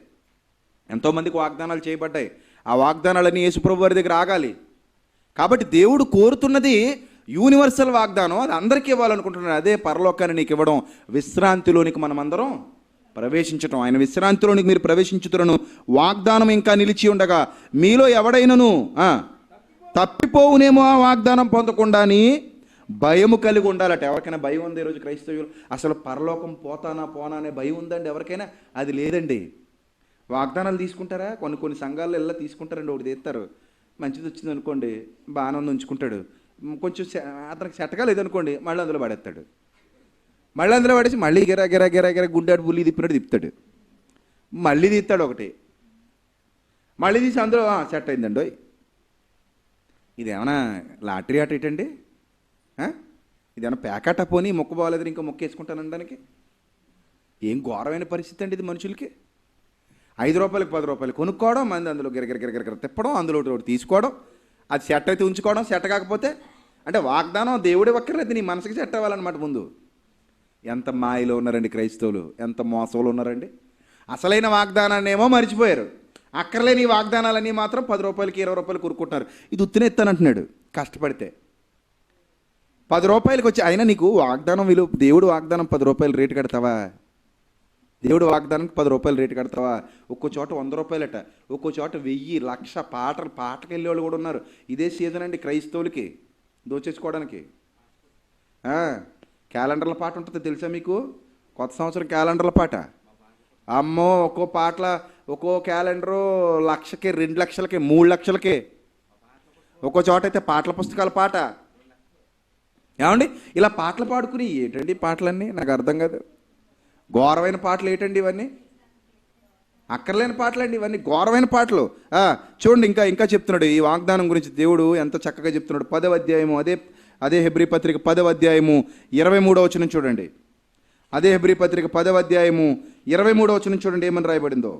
ఎంతోమందికి వాగ్దానాలు చేయబడ్డాయి. ఆ వాగ్దానాలన్నీ యేసుప్రభు వారి దగ్గర ఆగాలి. కాబట్టి దేవుడు కోరుతున్నది యూనివర్సల్ వాగ్దానం. అది అందరికీ ఇవ్వాలనుకుంటున్నాడు. అదే పరలోకాన్ని నీకు ఇవ్వడం, విశ్రాంతిలోనికి మనం అందరం ప్రవేశించటం. ఆయన విశ్రాంతిలోనికి మీరు ప్రవేశించుతున్న వాగ్దానం ఇంకా నిలిచి ఉండగా మీలో ఎవడైనను తప్పిపోవునేమో ఆ వాగ్దానం పొందకుండా అని భయము కలిగి ఉండాలట. ఎవరికైనా భయం ఉంది ఈరోజు క్రైస్తవులు? అసలు పరలోకం పోతానా అనే భయం ఉందండి ఎవరికైనా? అది లేదండి. వాగ్దానాలు తీసుకుంటారా? కొన్ని సంఘాల్లో ఎలా తీసుకుంటారండి. ఒకటి తీస్తారు, మంచిది వచ్చింది అనుకోండి, బాగానే ఉంది ఉంచుకుంటాడు. కొంచెం అతనికి సెటగా లేదనుకోండి, మళ్ళీ అందులో పడేస్తాడు. మళ్ళీ అందులో పడేసి మళ్ళీ గిరా గుడ్డాడు బుల్లి తిప్పినట్టు తిప్పుతాడు. మళ్ళీ తీస్తాడు ఒకటి, మళ్ళీ తీసి అందులో సెట్ అయిందండి. ఇదేమన్నా లాటరీ ఆట ఏంటండి? ఇదేమన్నా ప్యాకెట్ పోనీ మొక్క బాగోలేదని ఇంకో మొక్క వేసుకుంటానడానికి? ఏం ఘోరమైన పరిస్థితి అండి ఇది మనుషులకి. 5 రూపాయలకి 10 రూపాయలు కొనుక్కోవడం, మంది అందులో గిరగిర తిప్పడం, అందులో ఒకటి తీసుకోవడం, అది సెట్ అయితే ఉంచుకోవడం, సెట్ కాకపోతే అంటే వాగ్దానం దేవుడే ఒక్కర్లేదు, నీ మనసుకి సెట్ అవ్వాలన్నమాట ముందు. ఎంత మాయలో ఉన్నారండి క్రైస్తవులు, ఎంత మోసంలో ఉన్నారండి. అసలైన వాగ్దానాన్ని ఏమో మర్చిపోయారు. అక్కర్లేని ఈ వాగ్దానాలన్నీ మాత్రం 10 రూపాయలకి 20 రూపాయలు కొనుక్కుంటున్నారు. ఇది ఉత్తినే ఇస్తానంటున్నాడు. కష్టపడితే 10 రూపాయలకి వచ్చి అయినా నీకు వాగ్దానం విలువ. దేవుడు వాగ్దానం 10 రూపాయలు రేటు కడతావా? దేవుడు వాగ్దానానికి 10 రూపాయలు రేటు కడతావా? ఒక్కో చోట 100 రూపాయలట, ఒక్కో చోట 1000, 1,00,000 పాటకు వెళ్ళే వాళ్ళు కూడా ఉన్నారు. ఇదే సీజన్ అండి క్రైస్తవులకి దోచేసుకోవడానికి. క్యాలెండర్ల పాట ఉంటుంది తెలుసా మీకు? కొత్త సంవత్సరం క్యాలెండర్ల పాట. అమ్మో, ఒక్కో క్యాలెండరు 1,00,000కి, 2 లక్షలకి, 3 లక్షలకి. ఒక్కో చోట అయితే పాటల పుస్తకాల పాట. ఏమండి ఇలా పాటలు పాడుకుని ఏంటండి పాటలన్నీ? నాకు అర్థం కాదు. ఘోరమైన పాటలు ఏంటండి ఇవన్నీ? అక్కర్లేని పాటలు అండి ఇవన్నీ, ఘోరమైన పాటలు. చూడండి ఇంకా చెప్తున్నాడు ఈ వాగ్దానం గురించి. దేవుడు ఎంత చక్కగా చెప్తున్నాడు. 10వ అధ్యాయము, అదే హెబ్రీ పత్రిక 10వ అధ్యాయము 23వ వచనం చూడండి. అదే హెబ్రీ పత్రిక 10వ అధ్యాయము 23వ వచనం చూడండి ఏమని రాయబడిందో.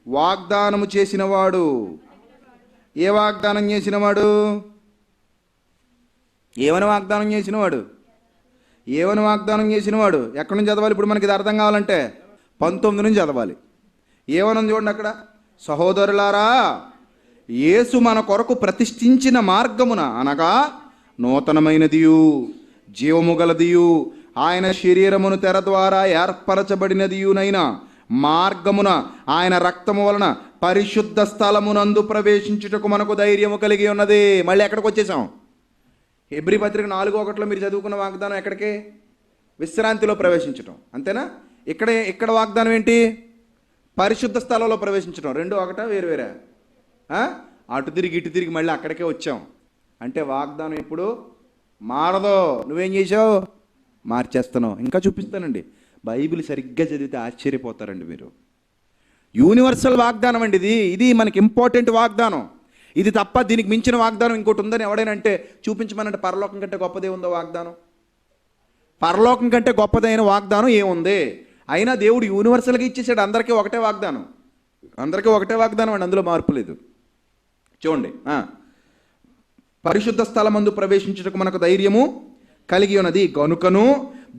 వాగ్దానము చేసినవాడు, ఏ వాగ్దానం చేసినవాడు? ఏమని వాగ్దానం చేసినవాడు? ఏమని వాగ్దానం చేసినవాడు? ఎక్కడి నుంచి చదవాలి ఇప్పుడు మనకి ఇది అర్థం కావాలంటే? 19 నుంచి చదవాలి. ఏమని చూడండి అక్కడ. సహోదరులారా, యేసు మన కొరకు ప్రతిష్ఠించిన మార్గమున, అనగా నూతనమైనదియు జీవము గలదియు ఆయన శరీరమును తెర ద్వారా ఏర్పరచబడినదియునైన మార్గమున ఆయన రక్తము వలన పరిశుద్ధ స్థలమునందు ప్రవేశించుటకు మనకు ధైర్యము కలిగి ఉన్నది. మళ్ళీ ఎక్కడికి వచ్చేసాం? హెబ్రీ పత్రిక 4:1 మీరు చదువుకున్న వాగ్దానం ఎక్కడికి? విశ్రాంతిలో ప్రవేశించటం. అంతేనా? ఇక్కడ వాగ్దానం ఏంటి? పరిశుద్ధ స్థలంలో ప్రవేశించడం. 2 ఒకటా వేరువేరా? అటు తిరిగి ఇటు తిరిగి మళ్ళీ అక్కడికే వచ్చాం. అంటే వాగ్దానం ఇప్పుడు మారదో. నువ్వేం చేసావు? మార్చేస్తున్నావు. ఇంకా చూపిస్తానండి. బైబిల్ సరిగ్గా చదివితే ఆశ్చర్యపోతారండి మీరు. యూనివర్సల్ వాగ్దానం అండి ఇది మనకి ఇంపార్టెంట్ వాగ్దానం. ఇది తప్ప దీనికి మించిన వాగ్దానం ఇంకోటి ఉందని ఎవడైనా అంటే చూపించమనంటే, పరలోకం కంటే గొప్పదే ఉందో వాగ్దానం? పరలోకం కంటే గొప్పదైన వాగ్దానం ఏముంది? అయినా దేవుడు యూనివర్సల్గా ఇచ్చేసాడు అందరికీ ఒకటే వాగ్దానం. అందరికీ ఒకటే వాగ్దానం అండి, అందులో మార్పు లేదు. చూడండి, పరిశుద్ధ స్థలమందు ప్రవేశించుటకు మనకు ధైర్యము కలిగి ఉన్నది గనుకను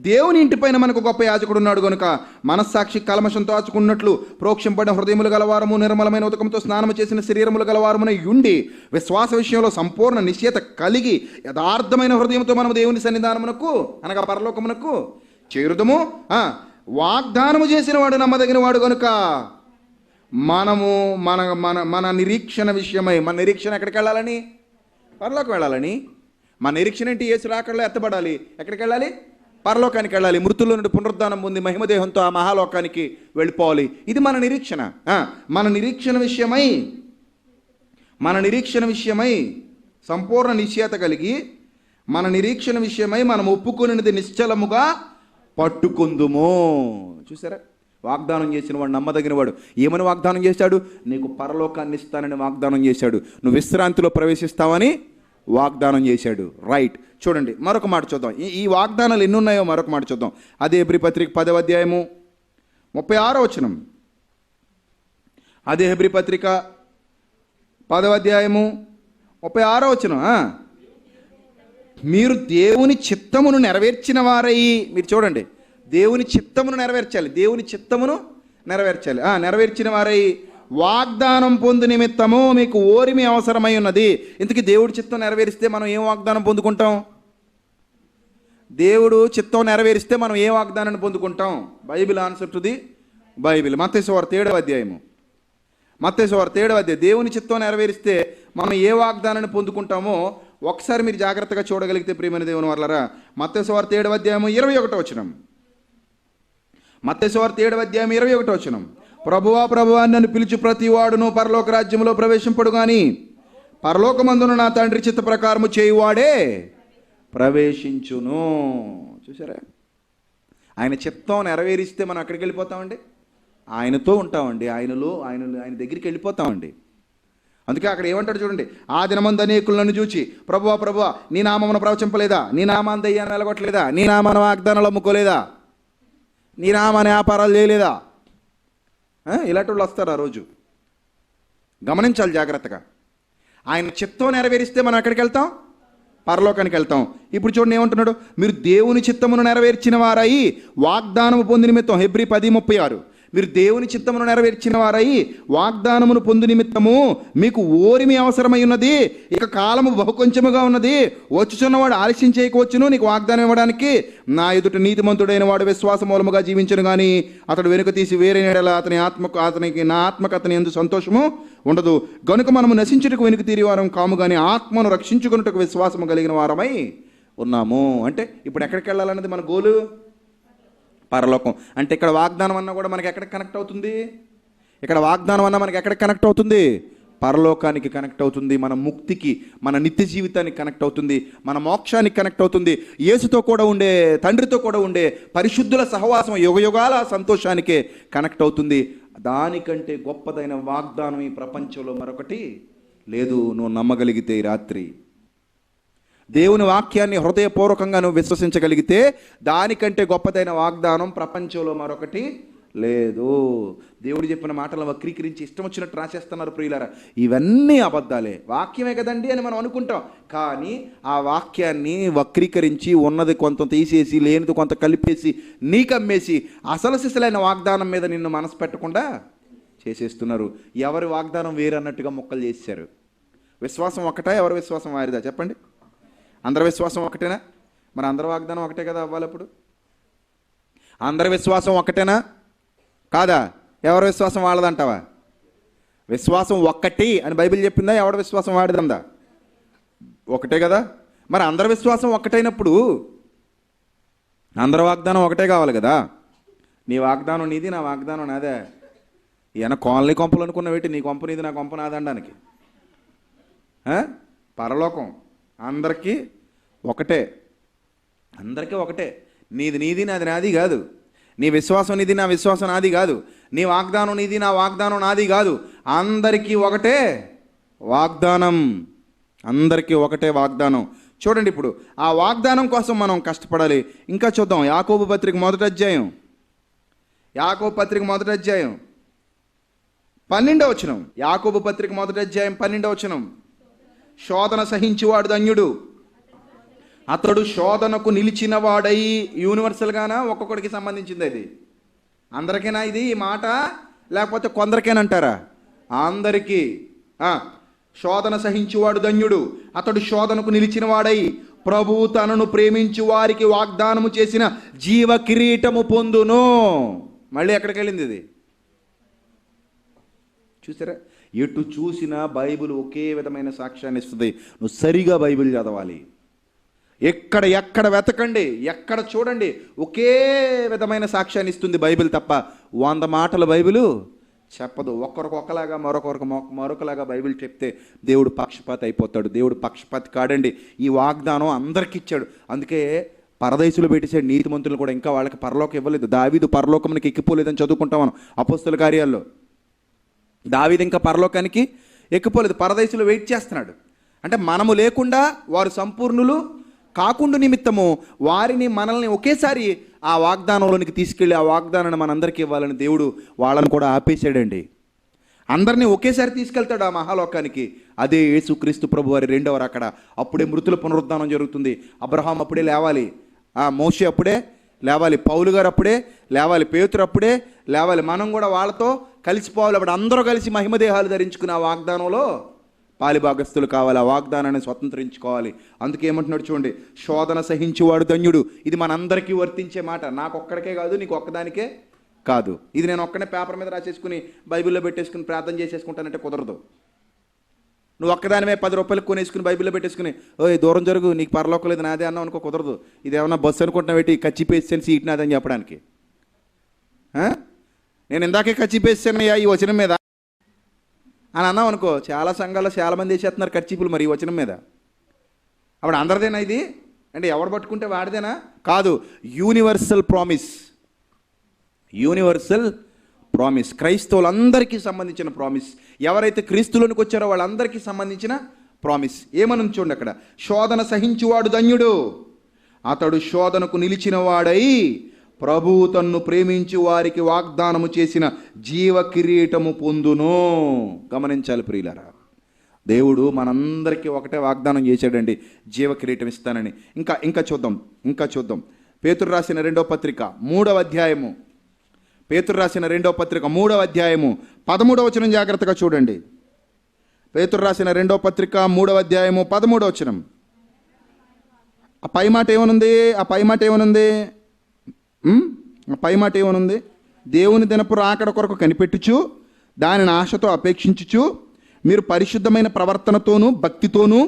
దేవుని ఇంటిపైన మనకు గొప్ప యాజకుడు ఉన్నాడు గనుక మనస్సాక్షి కల్మషంతో ఆచుకున్నట్లు ప్రోక్షింపడిన హృదయములు గలవారము, నిర్మలమైన ఉదకంతో స్నానము చేసిన శరీరములు గలవారమున ఉండి విశ్వాస విషయంలో సంపూర్ణ నిశ్చయత కలిగి యథార్థమైన హృదయంతో మనము దేవుని సన్నిధానమునకు అనగా పరలోకమునకు చేరుదము. వాగ్దానము చేసిన వాడు నమ్మదగిన వాడు గనుక మనము మన మన మన నిరీక్షణ విషయమై, మన నిరీక్షణ ఎక్కడికి వెళ్ళాలని? పరలోకం వెళ్ళాలని. మన నిరీక్షణ ఏంటి? యేసు రాకడలో ఎత్తబడాలి. ఎక్కడికి వెళ్ళాలి? పరలోకానికి వెళ్ళాలి. మృతుల్లో నుండి పునరుద్ధానం పొంది మహిమదేహంతో ఆ మహాలోకానికి వెళ్ళిపోవాలి. ఇది మన నిరీక్షణ. మన నిరీక్షణ విషయమై సంపూర్ణ నిశ్చయత కలిగి మన నిరీక్షణ విషయమై మనం ఒప్పుకునేది నిశ్చలముగా పట్టుకుందుము. చూసారా, వాగ్దానం చేసిన వాడు నమ్మదగిన వాడు. ఏమని వాగ్దానం చేశాడు? నీకు పరలోకాన్ని ఇస్తానని వాగ్దానం చేశాడు. నువ్వు విశ్రాంతిలో ప్రవేశిస్తావని వాగ్దానం చేశాడు. రైట్. చూడండి, మరొక మాట చూద్దాం. ఈ వాగ్దానాలు ఎన్ని ఉన్నాయో మరొక మాట చూద్దాం. అదే హెబ్రీ పత్రిక 10వ అధ్యాయము 36వ వచనం. అదే హెబ్రీ పత్రిక 10వ అధ్యాయము 36వ వచనం. మీరు దేవుని చిత్తమును నెరవేర్చిన వారై, మీరు చూడండి, దేవుని చిత్తమును నెరవేర్చాలి. దేవుని చిత్తమును నెరవేర్చాలి. నెరవేర్చిన వారై వాగ్దానం పొందు నిమిత్తము మీకు ఓరిమి అవసరమై ఉన్నది. ఇంతకీ దేవుడి చిత్తం నెరవేరిస్తే మనం ఏం వాగ్దానం పొందుకుంటాం? దేవుడు చిత్తం నెరవేరిస్తే మనం ఏ వాగ్దానాన్ని పొందుకుంటాం? Bible answer to the Bible. మత్తయి సువార్త 7వ అధ్యాయము. మత్తయి సువార్త 7వ అధ్యాయం. దేవుని చిత్తం నెరవేరిస్తే మనం ఏ వాగ్దానాన్ని పొందుకుంటామో ఒకసారి మీరు జాగ్రత్తగా చూడగలిగితే ప్రియమైన దేవుని వర్లారా, మత్తయి సువార్త 7వ అధ్యాయము 21వ వచనం. మత్తయి సువార్త 7వ అధ్యాయం 21వ వచనం. ప్రభువా ప్రభువా నన్ను పిలిచి ప్రతి వాడును పరలోక రాజ్యంలో ప్రవేశింపడు గాని పరలోకమందున నా తండ్రి చిత్త ప్రకారము చేయువాడే ప్రవేశించును. చూసారా, ఆయన చిత్తం నెరవేరిస్తే మనం అక్కడికి వెళ్ళిపోతామండి, ఆయనతో ఉంటామండి, ఆయన దగ్గరికి వెళ్ళిపోతామండి. అందుకే అక్కడ ఏమంటాడు చూడండి, ఆ దినమందు అనేకులు నన్ను చూచి ప్రభువా ప్రభువా నీ నామమున ప్రవచింపలేదా, నీ నామాన్ని దయ్యాన్ని వెలగొట్టలేదా, నీ నామాన వాగ్దానాలు అమ్ముకోలేదా, నీ నామాన వ్యాపారాలు చేయలేదా? ఇలాంటి వాళ్ళు వస్తారు ఆ రోజు. గమనించాలి జాగ్రత్తగా. ఆయన చిత్తం నెరవేరిస్తే మనం ఎక్కడికి వెళ్తాం? పరలోకానికి వెళ్తాం. ఇప్పుడు చూడండి ఏమంటున్నాడు, మీరు దేవుని చిత్తమును నెరవేర్చిన వారై వాగ్దానము పొంది నిమిత్తం. హెబ్రీ 10:36. మీరు దేవుని చిత్తమును నెరవేర్చిన వారై వాగ్దానమును పొందు నిమిత్తము మీకు ఓరిమి అవసరమై ఉన్నది. ఇక కాలము బహు కొంచెముగా ఉన్నది, వచ్చుచున్నవాడు ఆలస్యం చేయకపోవచ్చును నీకు వాగ్దానం ఇవ్వడానికి. నా ఎదుట నీతిమంతుడైన వాడు విశ్వాస మూలముగా జీవించను కానీ అతడు వెనుక తీసి వేరే నెడల అతనికి నా ఆత్మకు అతని యందు సంతోషము ఉండదు. గనుక మనము నశించుటకు వెనుక తీరి వారం కాము కానీ ఆత్మను రక్షించుకున్నట్టుకు విశ్వాసము కలిగిన వారమై ఉన్నాము. అంటే ఇప్పుడు ఎక్కడికి వెళ్ళాలన్నది మన గోలు? పరలోకం. అంటే ఇక్కడ వాగ్దానం అన్నా కూడా మనకి ఎక్కడికి కనెక్ట్ అవుతుంది? ఇక్కడ వాగ్దానం అన్నా మనకి ఎక్కడికి కనెక్ట్ అవుతుంది? పరలోకానికి కనెక్ట్ అవుతుంది, మన ముక్తికి, మన నిత్య జీవితానికి కనెక్ట్ అవుతుంది, మన మోక్షానికి కనెక్ట్ అవుతుంది, యేసుతో కూడా ఉండే, తండ్రితో కూడా ఉండే పరిశుద్ధుల సహవాసం యుగయుగాల సంతోషానికే కనెక్ట్ అవుతుంది. దానికంటే గొప్పదైన వాగ్దానం ఈ ప్రపంచంలో మరొకటి లేదు. నువ్వు నమ్మగలిగితే ఈ రాత్రి దేవుని వాక్యాన్ని హృదయపూర్వకంగా నువ్వు విశ్వసించగలిగితే దానికంటే గొప్పదైన వాగ్దానం ప్రపంచంలో మరొకటి లేదు. దేవుడు చెప్పిన మాటలను వక్రీకరించి ఇష్టం వచ్చినట్టు రాసేస్తున్నారు ప్రియులారా. ఇవన్నీ అబద్ధాలే, వాక్యమే కదండి అని మనం అనుకుంటాం. కానీ ఆ వాక్యాన్ని వక్రీకరించి ఉన్నది కొంత తీసేసి లేనిది కొంత కలిపేసి నీకు అమ్మేసి అసలు సిసలైన వాగ్దానం మీద నిన్ను మనసు పెట్టకుండా చేసేస్తున్నారు. ఎవరి వాగ్దానం వేరన్నట్టుగా మొక్కలు చేశారు. విశ్వాసం ఒకటా? ఎవరి విశ్వాసం వారిదా? చెప్పండి. అందరి విశ్వాసం ఒకటేనా? మరి అందరి వాగ్దానం ఒకటే కదా అవ్వాలి. అప్పుడు అందరి విశ్వాసం ఒకటేనా కాదా? ఎవరి విశ్వాసం వాళ్ళదంటావా? విశ్వాసం ఒక్కటి అని బైబిల్ చెప్పిందా? ఎవరి విశ్వాసం వాడిదందా? ఒకటే కదా. మరి అందరి విశ్వాసం ఒకటైనప్పుడు అందరి వాగ్దానం ఒకటే కావాలి కదా. నీ వాగ్దానం నీది, నా వాగ్దానం నాదే. ఈయన కాలనీ కొంపలు అనుకున్నవేటి, నీ కొంప నీది, నా కొంప నాదండానికి. పరలోకం అందరికీ ఒకటే, అందరికీ ఒకటే. నీది నీది, నాది నాది కాదు. నీ విశ్వాసం నీది, నా విశ్వాసం నాది కాదు. నీ వాగ్దానం నీది, నా వాగ్దానం నాది కాదు. అందరికీ ఒకటే వాగ్దానం, అందరికీ ఒకటే వాగ్దానం. చూడండి, ఇప్పుడు ఆ వాగ్దానం కోసం మనం కష్టపడాలి. ఇంకా చూద్దాం. యాకోబు పత్రిక 1వ అధ్యాయం. యాకోబు పత్రిక 1వ అధ్యాయం 12వ వచనం, యాకోబు పత్రిక 1వ అధ్యాయం 12వ వచనం, శోధన సహించువాడు ధన్యుడు, అతడు శోధనకు నిలిచిన వాడై. యూనివర్సల్గానా ఒక్కొక్కడికి సంబంధించింది అది? అందరికైనా ఇది ఈ మాట, లేకపోతే కొందరికేనంటారా? అందరికీ. శోధన సహించువాడు ధన్యుడు, అతడు శోధనకు నిలిచిన వాడై ప్రభువు తనను ప్రేమించు వారికి వాగ్దానము చేసిన జీవ కిరీటము పొందును. మళ్ళీ ఎక్కడికి వెళ్ళింది ఇది? చూసారా? ఎటు చూసినా బైబిల్ ఒకే విధమైన సాక్ష్యాన్ని ఇస్తుంది. నువ్వు సరిగా బైబిల్ చదవాలి. ఎక్కడ వెతకండి, ఎక్కడ చూడండి, ఒకే విధమైన సాక్ష్యాన్ని ఇస్తుంది బైబిల్ తప్ప 100 మాటల బైబిలు చెప్పదు. ఒక్కరికి ఒకలాగా మరొకలాగా బైబిల్ చెప్తే దేవుడు పక్షపాతి అయిపోతాడు. దేవుడు పక్షపాతి కాడండి. ఈ వాగ్దానం అందరికి ఇచ్చాడు. అందుకే పరదేశులు పెట్టేసాడు నీతిమంతులు కూడా. ఇంకా వాళ్ళకి పరలోకం ఇవ్వలేదు. దావీదు పరలోకమునికి ఎక్కిపోలేదని చదువుకుంటాం మనం అపోస్తల కార్యాల్లో. దావీదు ఇంకా పరలోకానికి ఎక్కిపోలేదు, పరదేశులు వెయిట్ చేస్తున్నాడు. అంటే మనము లేకుండా వారు సంపూర్ణులు కాకుండా నిమిత్తము వారిని మనల్ని ఒకేసారి ఆ వాగ్దానంలోనికి తీసుకెళ్ళి ఆ వాగ్దానాన్ని మనందరికీ ఇవ్వాలని దేవుడు వాళ్ళని కూడా ఆపేశాడండి. అందరినీ ఒకేసారి తీసుకెళ్తాడు ఆ మహాలోకానికి. అదే యేసుక్రీస్తు ప్రభు వారి 2వ రాకడ. అప్పుడే మృతుల పునరుద్ధానం జరుగుతుంది. అబ్రహాం అప్పుడే లేవాలి, మోషే అప్పుడే లేవాలి, పౌలు గారు అప్పుడే లేవాలి, పేతురు అప్పుడే లేవాలి. మనం కూడా వాళ్ళతో కలిసిపోవాలి. అప్పుడు అందరూ కలిసి మహిమదేహాలు ధరించుకుని ఆ వాగ్దానంలో పాలిభాగస్తులు కావాలి, ఆ వాగ్దానాన్ని స్వతంత్రించుకోవాలి. అందుకే ఏమంటున్నాడు చూడండి, శోధన సహించువాడు ధన్యుడు. ఇది మనందరికీ వర్తించే మాట. నాకు ఒక్కడికే కాదు, నీకు ఒక్కదానికే కాదు. ఇది నేను ఒక్కనే పేపర్ మీద రాసేసుకుని బైబిల్లో పెట్టేసుకుని ప్రార్థన చేసేసుకుంటానంటే కుదరదు. నువ్వు ఒక్కదానిమే 10 రూపాయలు కొనేసుకుని బైబిల్లో పెట్టేసుకుని ఓ దూరం జరుగు, నీకు పరలోకం లేదు నాదే అన్నావు అనుకో, కుదరదు. ఇది ఏమన్నా బస్సు అనుకుంటున్నా పెట్టి కచ్చిపేసాను సీట్ నాదని చెప్పడానికి. నేను ఇందాకే కచ్చిపేసాను ఈ వచనం మీద అని అన్నావు అనుకో, చాలా సంఘాల్లో చాలామంది వేసేస్తున్నారు ఖర్చీపులు మరి ఈ వచనం మీద. అప్పుడు అందరిదేనా ఇది? అంటే ఎవడు పట్టుకుంటే వాడిదేనా? కాదు. Universal promise. యూనివర్సల్ ప్రామిస్, క్రైస్తవులందరికీ సంబంధించిన ప్రామిస్. ఎవరైతే క్రీస్తులోనికి వచ్చారో వాళ్ళందరికీ సంబంధించిన ప్రామిస్. ఏమని చూడండి అక్కడ, శోధన సహించువాడు ధన్యుడు, అతడు శోధనకు నిలిచిన వాడై ప్రభువు తన్ను ప్రేమించి వారికి వాగ్దానము చేసిన జీవ కిరీటము పొందును. గమనించాలి ప్రియులారా, దేవుడు మనందరికీ ఒకటే వాగ్దానం చేశాడండి, జీవ కిరీటం ఇస్తానని. ఇంకా చూద్దాం. పేతురు రాసిన 2వ పత్రిక 3వ అధ్యాయము, పేతురు రాసిన 2వ పత్రిక 3వ అధ్యాయము 13వ వచనం జాగ్రత్తగా చూడండి. పేతురు రాసిన 2వ పత్రిక 3వ అధ్యాయము 13వ వచనం. ఆ పై మాట ఏమనుంది? దేవుని దినపు రాకడ కొరకు కనిపెట్టుచు దానిని ఆశతో అపేక్షించుచు మీరు పరిశుద్ధమైన ప్రవర్తనతోనూ భక్తితోనూ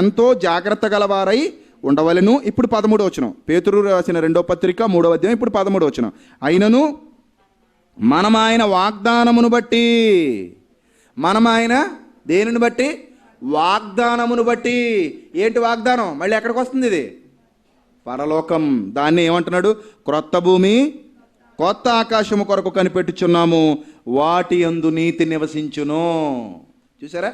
ఎంతో జాగ్రత్త గలవారై ఉండవలెను. ఇప్పుడు 13వ వచనం, పేతురు రాసిన 2వ పత్రిక 3వ అధ్యాయం ఇప్పుడు 13వ వచనం. అయినను మనమాయన వాగ్దానమును బట్టి, మనమాయన దేనిని బట్టి? వాగ్దానమును బట్టి. ఏంటి వాగ్దానం? మళ్ళీ ఎక్కడికి వస్తుంది ఇది? పరలోకం. దాన్ని ఏమంటున్నాడు? క్రొత్త భూమి కొత్త ఆకాశము కొరకు కనిపెట్టుచున్నాము, వాటి యందు నీతి నివసించును. చూసారా?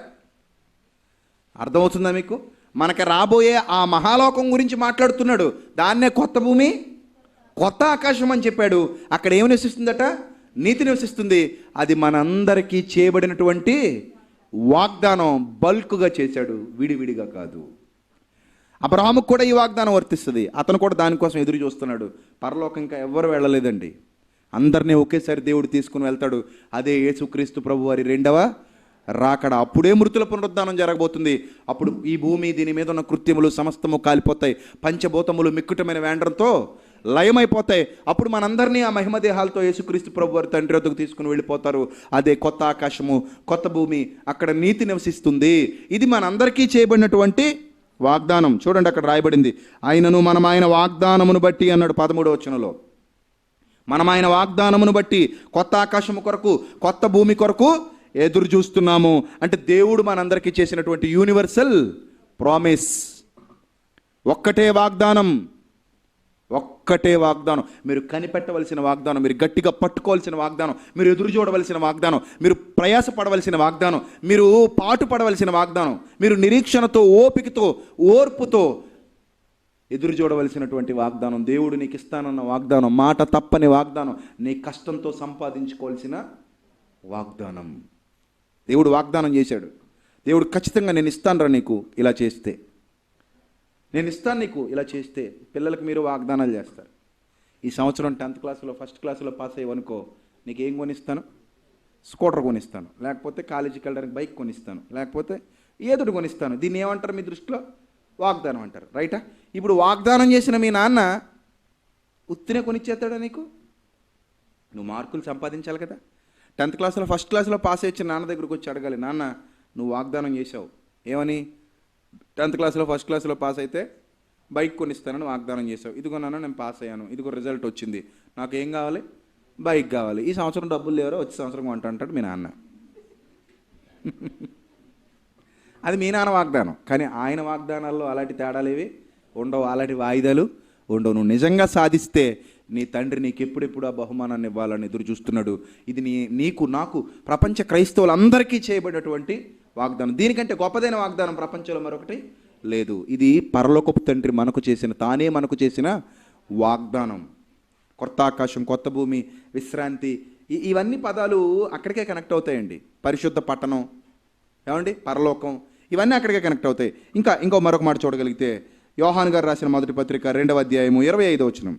అర్థమవుతుందా మీకు? మనకి రాబోయే ఆ మహాలోకం గురించి మాట్లాడుతున్నాడు. దాన్నే కొత్త భూమి కొత్త ఆకాశం అని చెప్పాడు. అక్కడ ఏమి నివసిస్తుందట? నీతి నివసిస్తుంది. అది మనందరికీ చేయబడినటువంటి వాగ్దానం. బల్క్గా చేశాడు, విడివిడిగా కాదు. అబ్రహాముకు కూడా ఈ వాగ్దానం వర్తిస్తుంది. అతను కూడా దానికోసం ఎదురు చూస్తున్నాడు. పరలోకం ఇంకా ఎవ్వరు వెళ్ళలేదండి. అందరినీ ఒకేసారి దేవుడు తీసుకుని వెళ్తాడు. అదే యేసుక్రీస్తు ప్రభు వారి 2వ రాకడ. అప్పుడే మృతుల పునరుద్ధానం జరగబోతుంది. అప్పుడు ఈ భూమి, దీని మీద ఉన్న కృత్యములు సమస్తము కాలిపోతాయి. పంచభూతములు మిక్కుటమైన వేండ్రంతో లయమైపోతాయి. అప్పుడు మనందరినీ ఆ మహిమదేహాలతో యేసుక్రీస్తు ప్రభు వారి తండ్రి వద్దకు తీసుకుని వెళ్ళిపోతారు. అదే కొత్త ఆకాశము కొత్త భూమి, అక్కడ నీతి నివసిస్తుంది. ఇది మనందరికీ చేయబడినటువంటి వాగ్దానం. చూడండి అక్కడ రాయబడింది, ఆయనను మనం ఆయన వాగ్దానమును బట్టి అన్నాడు 13వ వచనంలో. మనం ఆయన వాగ్దానమును బట్టి కొత్త ఆకాశము కొరకు కొత్త భూమి కొరకు ఎదురు చూస్తున్నాము. అంటే దేవుడు మనందరికీ చేసినటువంటి యూనివర్సల్ ప్రామిస్. ఒక్కటే వాగ్దానం. మీరు కనిపెట్టవలసిన వాగ్దానం, మీరు గట్టిగా పట్టుకోవాల్సిన వాగ్దానం, మీరు ఎదురు చూడవలసిన వాగ్దానం, మీరు ప్రయాసపడవలసిన వాగ్దానం, మీరు పాటు పడవలసిన వాగ్దానం, మీరు నిరీక్షణతో, ఓపికతో, ఓర్పుతో ఎదురు చూడవలసినటువంటి వాగ్దానం. దేవుడు నీకు ఇస్తానన్న వాగ్దానం, మాట తప్పని వాగ్దానం, నీ కష్టంతో సంపాదించుకోవాల్సిన వాగ్దానం. దేవుడు వాగ్దానం చేశాడు. దేవుడు ఖచ్చితంగా నేను ఇస్తానురా నీకు ఇలా చేస్తే, నేను ఇస్తాను నీకు ఇలా చేస్తే. పిల్లలకు మీరు వాగ్దానాలు చేస్తారు. ఈ సంవత్సరం 10th క్లాసులో ఫస్ట్ క్లాసులో పాస్ అయ్యవనుకో, నీకు ఏం కొనిస్తాను? స్కూటర్ కొనిస్తాను, లేకపోతే కాలేజీకి వెళ్ళడానికి బైక్ కొనిస్తాను, లేకపోతే ఏదోటి కొనిస్తాను. దీన్ని ఏమంటారు మీ దృష్టిలో? వాగ్దానం అంటారు, రైటా? ఇప్పుడు వాగ్దానం చేసిన మీ నాన్న ఉత్తినే కొనిచ్చేస్తాడా నీకు? నువ్వు మార్కులు సంపాదించాలి కదా. 10th క్లాసులో ఫస్ట్ క్లాసులో పాస్ అయ్యి నాన్న దగ్గరకు వచ్చి అడగాలి, నాన్న నువ్వు వాగ్దానం చేసావు ఏమని? 10th క్లాసులో ఫస్ట్ క్లాసులో పాస్ అయితే బైక్ కొనిస్తానని వాగ్దానం చేసావు. ఇదిగో నాన్న నేను పాస్ అయ్యాను, ఇదిగో రిజల్ట్ వచ్చింది, నాకు ఏం కావాలి? బైక్ కావాలి. ఈ సంవత్సరం డబ్బులు లేవరో వచ్చే సంవత్సరం కొంటా అంటాడు మీ నాన్న. అది మీ నాన్న వాగ్దానం. కానీ ఆయన వాగ్దానాల్లో అలాంటి తేడాలేవి ఉండవు, అలాంటి వాయిదాలు ఉండవు. నువ్వు నిజంగా సాధిస్తే నీ తండ్రి నీకు ఎప్పుడెప్పుడు ఆ బహుమానాన్ని ఇవ్వాలని ఎదురు చూస్తున్నాడు. ఇది నీకు నాకు ప్రపంచ క్రైస్తవులందరికీ చేయబడినటువంటి వాగ్దానం. దీనికంటే గొప్పదైన వాగ్దానం ప్రపంచంలో మరొకటి లేదు. ఇది పరలోకపు తండ్రి తానే మనకు చేసిన వాగ్దానం. కొత్త ఆకాశం, కొత్త భూమి, విశ్రాంతి, ఇవన్నీ పదాలు అక్కడికే కనెక్ట్ అవుతాయండి. పరిశుద్ధ పట్టణం, ఏమండి, పరలోకం, ఇవన్నీ అక్కడికే కనెక్ట్ అవుతాయి. ఇంకో మరొక మాట చూడగలిగితే యోహాను గారు రాసిన మొదటి పత్రిక 2వ అధ్యాయము 25వ వచనం.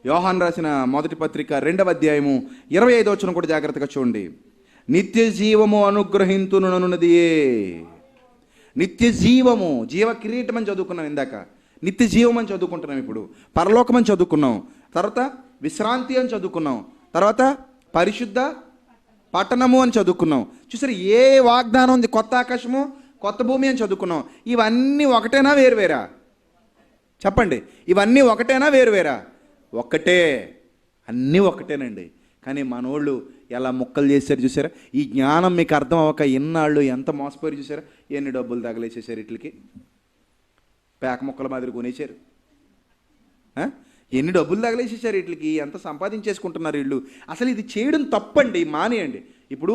యోహాను రాసిన మొదటి పత్రిక 2వ అధ్యాయము 25వ వచనం కూడా జాగ్రత్తగా చూడండి. నిత్య జీవము అనుగ్రహింతునున్నదియే. నిత్య జీవము, జీవ కిరీటం అని చదువుకున్నాం ఇందాక, నిత్య జీవం అని చదువుకుంటున్నాం, ఇప్పుడు పరలోకం అని చదువుకున్నాం, తర్వాత విశ్రాంతి అని చదువుకున్నాం, తర్వాత పరిశుద్ధ పట్టణము అని చదువుకున్నాం. చూసారు ఏ వాగ్దానం ఉంది? కొత్త ఆకాశము, కొత్త భూమి అని చదువుకున్నాం. ఇవన్నీ ఒకటేనా వేరువేరా? చెప్పండి, ఇవన్నీ ఒకటేనా వేరువేరా? ఒక్కటే, అన్నీ ఒకటేనండి. కానీ మనోళ్ళు ఎలా ముక్కలు చేశారు చూసారా? ఈ జ్ఞానం మీకు అర్థం అవ్వక ఇన్నాళ్ళు ఎంత మోసపోయారు చూసారా? ఎన్ని డబ్బులు తగలేసేసారు వీటికి, పేక ముక్కల మాదిరి కొనేసారు. ఎన్ని డబ్బులు తగలేసేసారు వీటికి, ఎంత సంపాదించేసుకుంటున్నారు వీళ్ళు. అసలు ఇది చేయడం తప్పండి, మానేయండి. ఇప్పుడు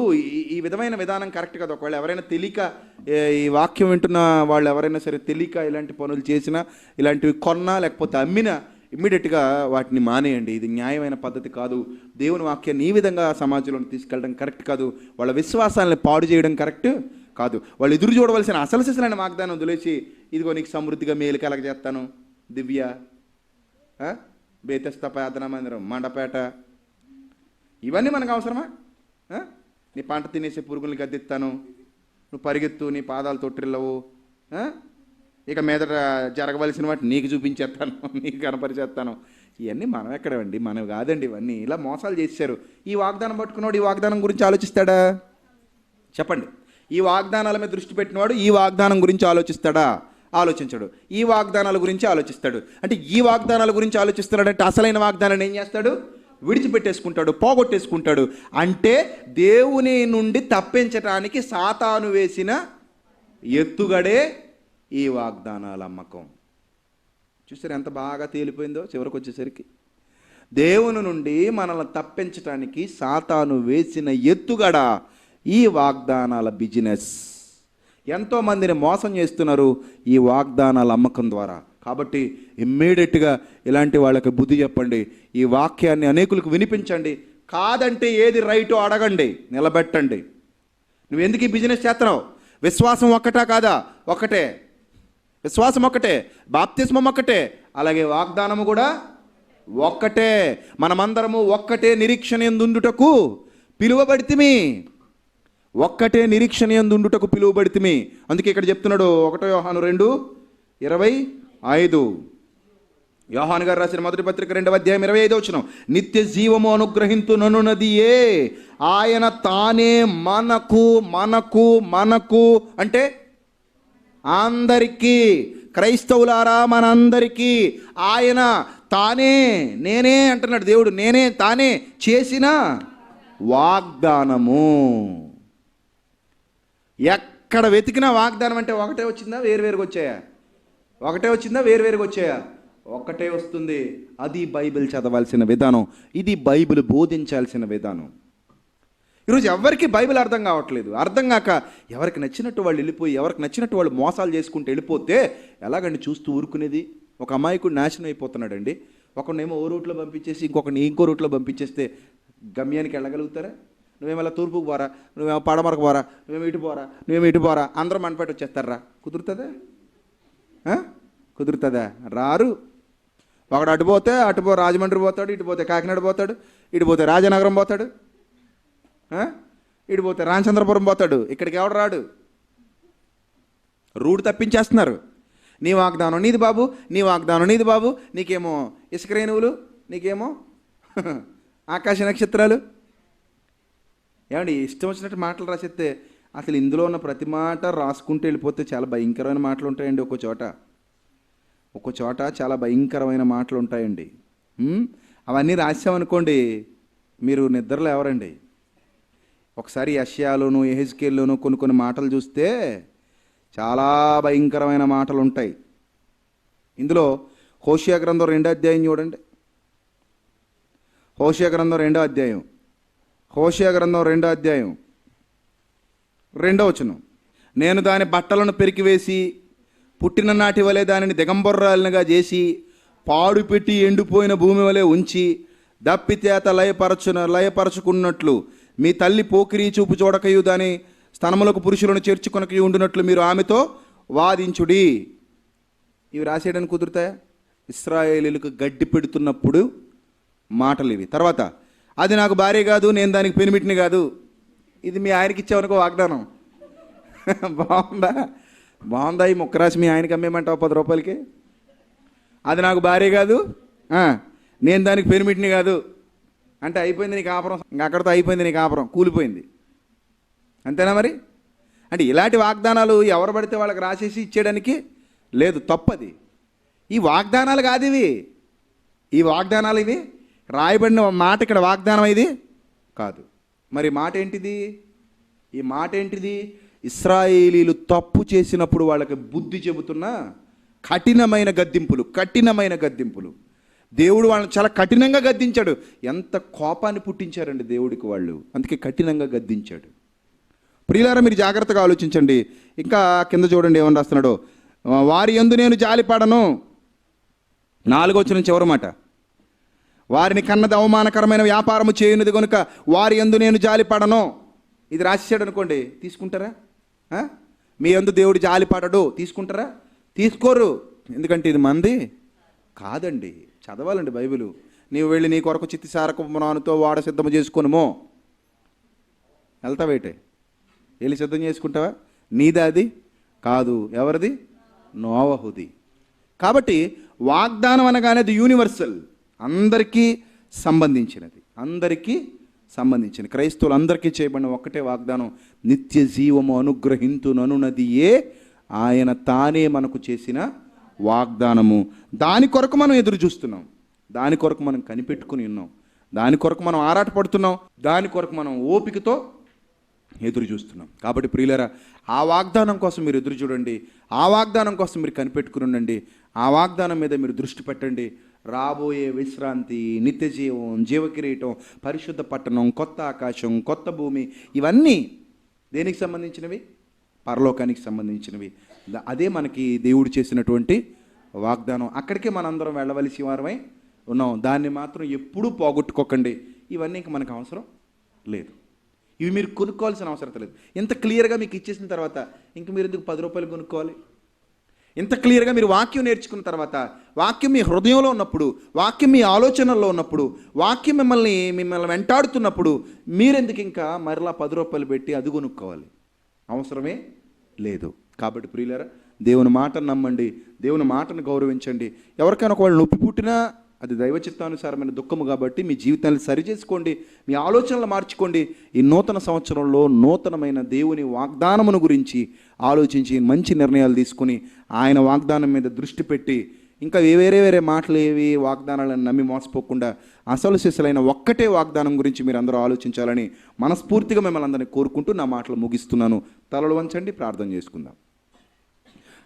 ఈ విధమైన విధానం కరెక్ట్ కదా. ఒకవేళ ఎవరైనా తెలియక ఈ వాక్యం వింటున్న వాళ్ళు ఎవరైనా సరే తెలియక ఇలాంటి పనులు చేసినా, ఇలాంటివి కొన్నా లేకపోతే అమ్మినా ఇమ్మీడియట్గా వాటిని మానేయండి. ఇది న్యాయమైన పద్ధతి కాదు. దేవుని వాక్యాన్ని ఈ విధంగా సమాజంలో తీసుకెళ్ళడం కరెక్ట్ కాదు. వాళ్ళ విశ్వాసాలను పాడు చేయడం కరెక్ట్ కాదు. వాళ్ళు ఎదురు చూడవలసిన అసలు సిసలైన వాగ్దానం వదిలేసి, ఇదిగో నీకు సమృద్ధిగా మేలు కలగజేస్తాను, దివ్య, బేతస్త ప్రార్థనా మందిరం, మండపేట, ఇవన్నీ మనకు అవసరమా? నీ పంట తినేసే పురుగుల్ని గద్దిస్తాను, నువ్వు పరిగెత్తు, నీ పాదాలు తొట్టిల్లవు, ఇక మీదట జరగవలసిన వాటి నీకు చూపించేస్తాను, నీకు కనపరిచేస్తాను. ఇవన్నీ మనం ఎక్కడండి, మనం కాదండి. ఇవన్నీ ఇలా మోసాలు చేశారు. ఈ వాగ్దానం పట్టుకున్నాడు ఈ వాగ్దానం గురించి ఆలోచిస్తాడా? చెప్పండి. ఈ వాగ్దానాల మీద దృష్టి పెట్టినవాడు ఈ వాగ్దానం గురించి ఆలోచిస్తాడా? ఆలోచించడు. ఈ వాగ్దానాల గురించి ఆలోచిస్తాడు. అంటే ఈ వాగ్దానాల గురించి ఆలోచిస్తున్నాడంటే అసలైన వాగ్దానాన్ని ఏం చేస్తాడు? విడిచిపెట్టేసుకుంటాడు, పోగొట్టేసుకుంటాడు. అంటే దేవుని నుండి తప్పించటానికి సాతాను వేసిన ఎత్తుగడే ఈ వాగ్దానాల అమ్మకం. చూసారు ఎంత బాగా తేలిపోయిందో చివరికి వచ్చేసరికి? దేవుని నుండి మనల్ని తప్పించటానికి సాతాను వేసిన ఎత్తుగడ ఈ వాగ్దానాల బిజినెస్. ఎంతోమందిని మోసం చేస్తున్నారు ఈ వాగ్దానాల అమ్మకం ద్వారా. కాబట్టి ఇమ్మీడియట్గా ఇలాంటి వాళ్ళకి బుద్ధి చెప్పండి. ఈ వాక్యాన్ని అనేకులకు వినిపించండి. కాదంటే ఏది రైటో అడగండి, నిలబెట్టండి. నువ్వు ఎందుకు ఈ బిజినెస్ చేస్తున్నావు? విశ్వాసం ఒక్కటా కాదా? ఒక్కటే. విశ్వాసం ఒక్కటే, బాప్తిస్మం ఒక్కటే, అలాగే వాగ్దానము కూడా ఒక్కటే. మనమందరము ఒక్కటే నిరీక్షణ యందుండుటకు పిలువబడితిమి. ఒక్కటే నిరీక్షణ యందుండుటకు పిలువబడితిమి. అందుకే ఇక్కడ చెప్తున్నాడు 1 యోహాను 2:25. యోహాను గారు రాసిన మొదటి పత్రిక 2వ అధ్యాయం 25వ వచనం. నిత్య జీవము అనుగ్రహించుననున్నదియే ఆయన తానే మనకు మనకు మనకు అంటే అందరికీ, క్రైస్తవులారా మనందరికీ ఆయన తానే, నేనే అంటున్నాడు దేవుడు, నేనే తానే చేసిన వాగ్దానము. ఎక్కడ వెతికినా వాగ్దానం అంటే ఒకటే వచ్చిందా వేరువేరుగా వచ్చాయా? ఒకటే వచ్చిందా వేరువేరుగా వచ్చాయా? ఒక్కటే వస్తుంది. అది బైబిల్ చదవాల్సిన విధానం, ఇది బైబిల్ బోధించాల్సిన విధానం. ఈరోజు ఎవరికి బైబిల్ అర్థం కావట్లేదు. అర్థం కాక ఎవరికి నచ్చినట్టు వాళ్ళు వెళ్ళిపోయి, ఎవరికి నచ్చినట్టు వాళ్ళు మోసాలు చేసుకుంటూ వెళ్ళిపోతే ఎలాగండి చూస్తూ ఊరుకునేది? ఒక అమాయకుడు నాశనం అయిపోతున్నాడండి. ఒకనేమో ఓ రూట్లో పంపించేసి ఇంకొకరిని ఇంకో రూట్లో పంపించేస్తే గమ్యానికి వెళ్ళగలుగుతారా? నువ్వేమో ఇలా తూర్పుకు పోరా, నువ్వేమో పడమరకు పోరా, నువ్వేమో ఇటు పోరా, నువ్వేమో ఇటు పోరా, అందరూ మనపేట వచ్చేస్తారా? కుదురుతుందా? కుదురుతుందా? రారు. ఒకడు అటు పోతే రాజమండ్రి పోతాడు, ఇటు పోతే కాకినాడ పోతాడు, ఇటు పోతే రాజనగరం పోతాడు, ఇటు పోతే రామచంద్రపురం పోతాడు. ఇక్కడికి ఎవడు రాడు. రూట్ తప్పించేస్తున్నారు. నీ వాగ్దానం నీది బాబు, నీ వాగ్దానం నీది బాబు, నీకేమో ఇసుక రేణువులు, నీకేమో ఆకాశ నక్షత్రాలు. ఏమండి ఇష్టం వచ్చినట్టు మాటలు రాసేస్తే అసలు ఇందులో ఉన్న ప్రతి మాట రాసుకుంటూ వెళ్ళిపోతే చాలా భయంకరమైన మాటలు ఉంటాయండి. ఒక్కో చోట చాలా భయంకరమైన మాటలు ఉంటాయండి. అవన్నీ రాసామనుకోండి మీరు నిద్రలో ఎవరండి. ఒకసారి యెషయాలోను యెహెజ్కేలులోను కొన్ని మాటలు చూస్తే చాలా భయంకరమైన మాటలు ఉంటాయి. ఇందులో హోషేయ గ్రంథం 2వ అధ్యాయం చూడండి. హోషేయ గ్రంథం 2వ అధ్యాయం 2వ వచనం. నేను దాని బట్టలను పెరికివేసి పుట్టిన నాటి వలె దానిని దిగంబర్రాలుగా చేసి పాడు పెట్టి ఎండిపోయిన భూమి వలె ఉంచి దప్పితేత లయపరచుకున్నట్లు మీ తల్లి పోకిరి చూపు చూడకయు దాని స్తనములకు పురుషులను చేర్చుకొనకయు ఉండునట్లు మీరు ఆమెతో వాదించుడి. ఇవి రాసేయడానికి కుదురుతాయా? ఇశ్రాయేలీయులకు గడ్డి పెడుతున్నప్పుడు మాటలు ఇవి. తర్వాత అది నాకు భార్య కాదు, నేను దానికి పెనిమిటిని కాదు. ఇది మీ ఆయనకి ఇచ్చావనుకో వాగ్దానం. బాగుందా ఈ ముక్కరాసి మీ ఆయనకి అమ్మేమంటావు 10 రూపాయలకి? అది నాకు భార్య కాదు, నేను దానికి పెనిమిటిని కాదు అంటే అయిపోయింది నీ కాపురం. ఇంకా అక్కడితో అయిపోయింది నీ కాపురం, కూలిపోయింది. అంతేనా మరి? అంటే ఇలాంటి వాగ్దానాలు ఎవరు పడితే వాళ్ళకి రాసేసి ఇచ్చేయడానికి లేదు, తప్పది. ఈ వాగ్దానాలు కాదు ఇవి. ఈ వాగ్దానాలు ఇవి రాయబడిన మాట ఇక్కడ వాగ్దానం ఇది కాదు. మరి మాట ఏంటిది? ఈ మాట ఏంటిది? ఇశ్రాయేలీలు తప్పు చేసినప్పుడు వాళ్ళకి బుద్ధి చెబుతున్న కఠినమైన గద్దింపులు. దేవుడు వాళ్ళని చాలా కఠినంగా గద్దించాడు. ఎంత కోపాన్ని పుట్టించారండి దేవుడికి వాళ్ళు, అందుకే కఠినంగా గద్దించాడు. ప్రియులారా మీరు జాగ్రత్తగా ఆలోచించండి. ఇంకా కింద చూడండి ఏమని రాస్తున్నాడో. వారి యందు నేను జాలిపడను. 4వ వచనం చివరి మాట. వారిని కన్నది అవమానకరమైన వ్యాపారము చేయనిది కనుక వారి యందు నేను జాలిపడను. ఇది రాసేసాడు అనుకోండి, తీసుకుంటారా? మీ యందు దేవుడు జాలిపడడు, తీసుకుంటారా? తీసుకోరు. ఎందుకంటే ఇది మంది కాదండి. చదవాలండి బైబిలు. నీవు వెళ్ళి నీ కొరకు చిత్తిసారకముతో వాడ సిద్ధము చేసుకొనుమో. వెళ్తావేటే? వెళ్ళి సిద్ధం చేసుకుంటావా? నీదా అది కాదు. ఎవరిది? నోవహుది. కాబట్టి వాగ్దానం అనగానే అది యూనివర్సల్, అందరికీ సంబంధించినది. క్రైస్తవులందరికీ చేయబడిన ఒక్కటే వాగ్దానం, నిత్య జీవము అనుగ్రహింతుననున్నదియే ఆయన తానే మనకు చేసిన వాగ్దానము. దాని కొరకు మనం ఎదురు చూస్తున్నాం, దాని కొరకు మనం కనిపెట్టుకుని ఉన్నాం, దాని కొరకు మనం ఆరాటపడుతున్నాం, దాని కొరకు మనం ఓపికతో ఎదురు చూస్తున్నాం. కాబట్టి ప్రియులారా ఆ వాగ్దానం కోసం మీరు ఎదురు చూడండి, ఆ వాగ్దానం కోసం మీరు కనిపెట్టుకుని ఉండండి, ఆ వాగ్దానం మీద మీరు దృష్టి పెట్టండి. రాబోయే విశ్రాంతి, నిత్య జీవం, జీవకిరీటం, పరిశుద్ధ పట్టణం, కొత్త ఆకాశం, కొత్త భూమి, ఇవన్నీ దేనికి సంబంధించినవి? పరలోకానికి సంబంధించినవి. అదే మనకి దేవుడు చేసినటువంటి వాగ్దానం. అక్కడికే మనందరం వెళ్ళవలసి వారమై ఉన్నాం. దాన్ని మాత్రం ఎప్పుడూ పోగొట్టుకోకండి. ఇవన్నీ ఇంక మనకు అవసరం లేదు. ఇవి మీరు కొనుక్కోవాల్సిన అవసరం లేదు. ఇంత క్లియర్గా మీకు ఇచ్చేసిన తర్వాత ఇంక మీరు ఎందుకు 10 రూపాయలు కొనుక్కోవాలి? ఇంత క్లియర్గా మీరు వాక్యం నేర్చుకున్న తర్వాత, వాక్యం మీ హృదయంలో ఉన్నప్పుడు, వాక్యం మీ ఆలోచనల్లో ఉన్నప్పుడు, వాక్యం మిమ్మల్ని వెంటాడుతున్నప్పుడు మీరెందుకు ఇంకా మరలా 10 రూపాయలు పెట్టి అది కొనుక్కోవాలి? అవసరమే లేదు. కాబట్టి ప్రియులారా దేవుని మాటను నమ్మండి, దేవుని మాటను గౌరవించండి. ఎవరికైనా ఒకవేళ నొప్పి పుట్టినా అది దైవ చిత్తానుసారమైన దుఃఖము కాబట్టి మీ జీవితాన్ని సరిచేసుకోండి, మీ ఆలోచనలు మార్చుకోండి. ఈ నూతన సంవత్సరంలో నూతనమైన దేవుని వాగ్దానమును గురించి ఆలోచించి మంచి నిర్ణయాలు తీసుకుని ఆయన వాగ్దానం మీద దృష్టి పెట్టి ఇంకా వేరే మాటలు ఏవి వాగ్దానాలను నమ్మి మోసపోకుండా అసలు సిసలైన ఒక్కటే వాగ్దానం గురించి మీరు అందరూ ఆలోచించాలని మనస్ఫూర్తిగా మిమ్మల్ని అందరినీ కోరుకుంటూ నా మాటలు ముగిస్తున్నాను. తలలు వంచండి, ప్రార్థన చేసుకుందాం.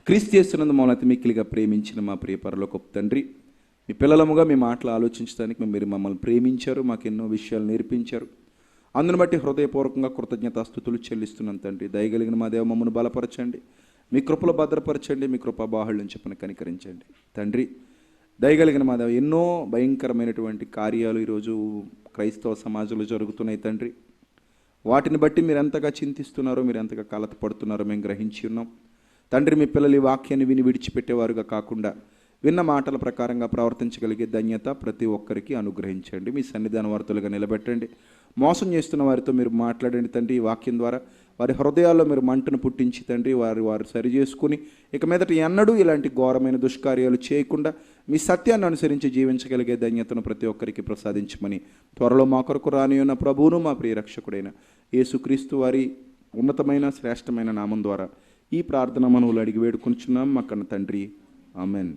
క్రీస్తు యేసునందు మమ్మల్ని అతి మిక్కిలిగా ప్రేమించిన మా ప్రియ పరలోకపు తండ్రి, మీ పిల్లలముగా మీ మాటలు ఆలోచించడానికి మీరు మమ్మల్ని ప్రేమించారు, మాకు ఎన్నో విషయాలు నేర్పించారు. అందును బట్టి హృదయపూర్వకంగా కృతజ్ఞతాస్తుతులు చెల్లిస్తున్నాను తండ్రి. దయగలిగిన మా దేవ మమ్మల్ని బలపరచండి, మీ కృపలో భద్రపరచండి, మీ కృపా బాహుళ్యం చెప్పని కనికరించండి తండ్రి. దయగలిగిన మా దేవ ఎన్నో భయంకరమైనటువంటి కార్యాలు ఈరోజు క్రైస్తవ సమాజంలో జరుగుతున్నాయి తండ్రి. వాటిని బట్టి మీరు ఎంతగా చింతిస్తున్నారో, మీరు ఎంతగా కలత పడుతున్నారో మేము గ్రహించి ఉన్నాం. తండ్రి, మీ పిల్లలు ఈ వాక్యాన్ని విని విడిచిపెట్టేవారుగా కాకుండా విన్న మాటల ప్రకారంగా ప్రవర్తించగలిగే ధన్యత ప్రతి ఒక్కరికి అనుగ్రహించండి. మీ సన్నిధాన వార్తలుగా నిలబెట్టండి. మోసం చేస్తున్న వారితో మీరు మాట్లాడండి తండ్రి. ఈ వాక్యం ద్వారా వారి హృదయాల్లో మీరు మంటను పుట్టించి తండ్రి, వారు సరి చేసుకుని ఇక మీదట ఎన్నడూ ఇలాంటి ఘోరమైన దుష్కార్యాలు చేయకుండా మీ సత్యాన్ని అనుసరించి జీవించగలిగే ధన్యతను ప్రతి ఒక్కరికి ప్రసాదించమని త్వరలో మా కొరకు రాని ఉన్న ప్రభువును మా ప్రియ రక్షకుడైన యేసుక్రీస్తు వారి ఉన్నతమైన శ్రేష్టమైన నామం ద్వారా ఈ ప్రార్థన మనవులు అడిగి వేడుకొంచున్నాం మా కన్న తండ్రి. ఆమెన్.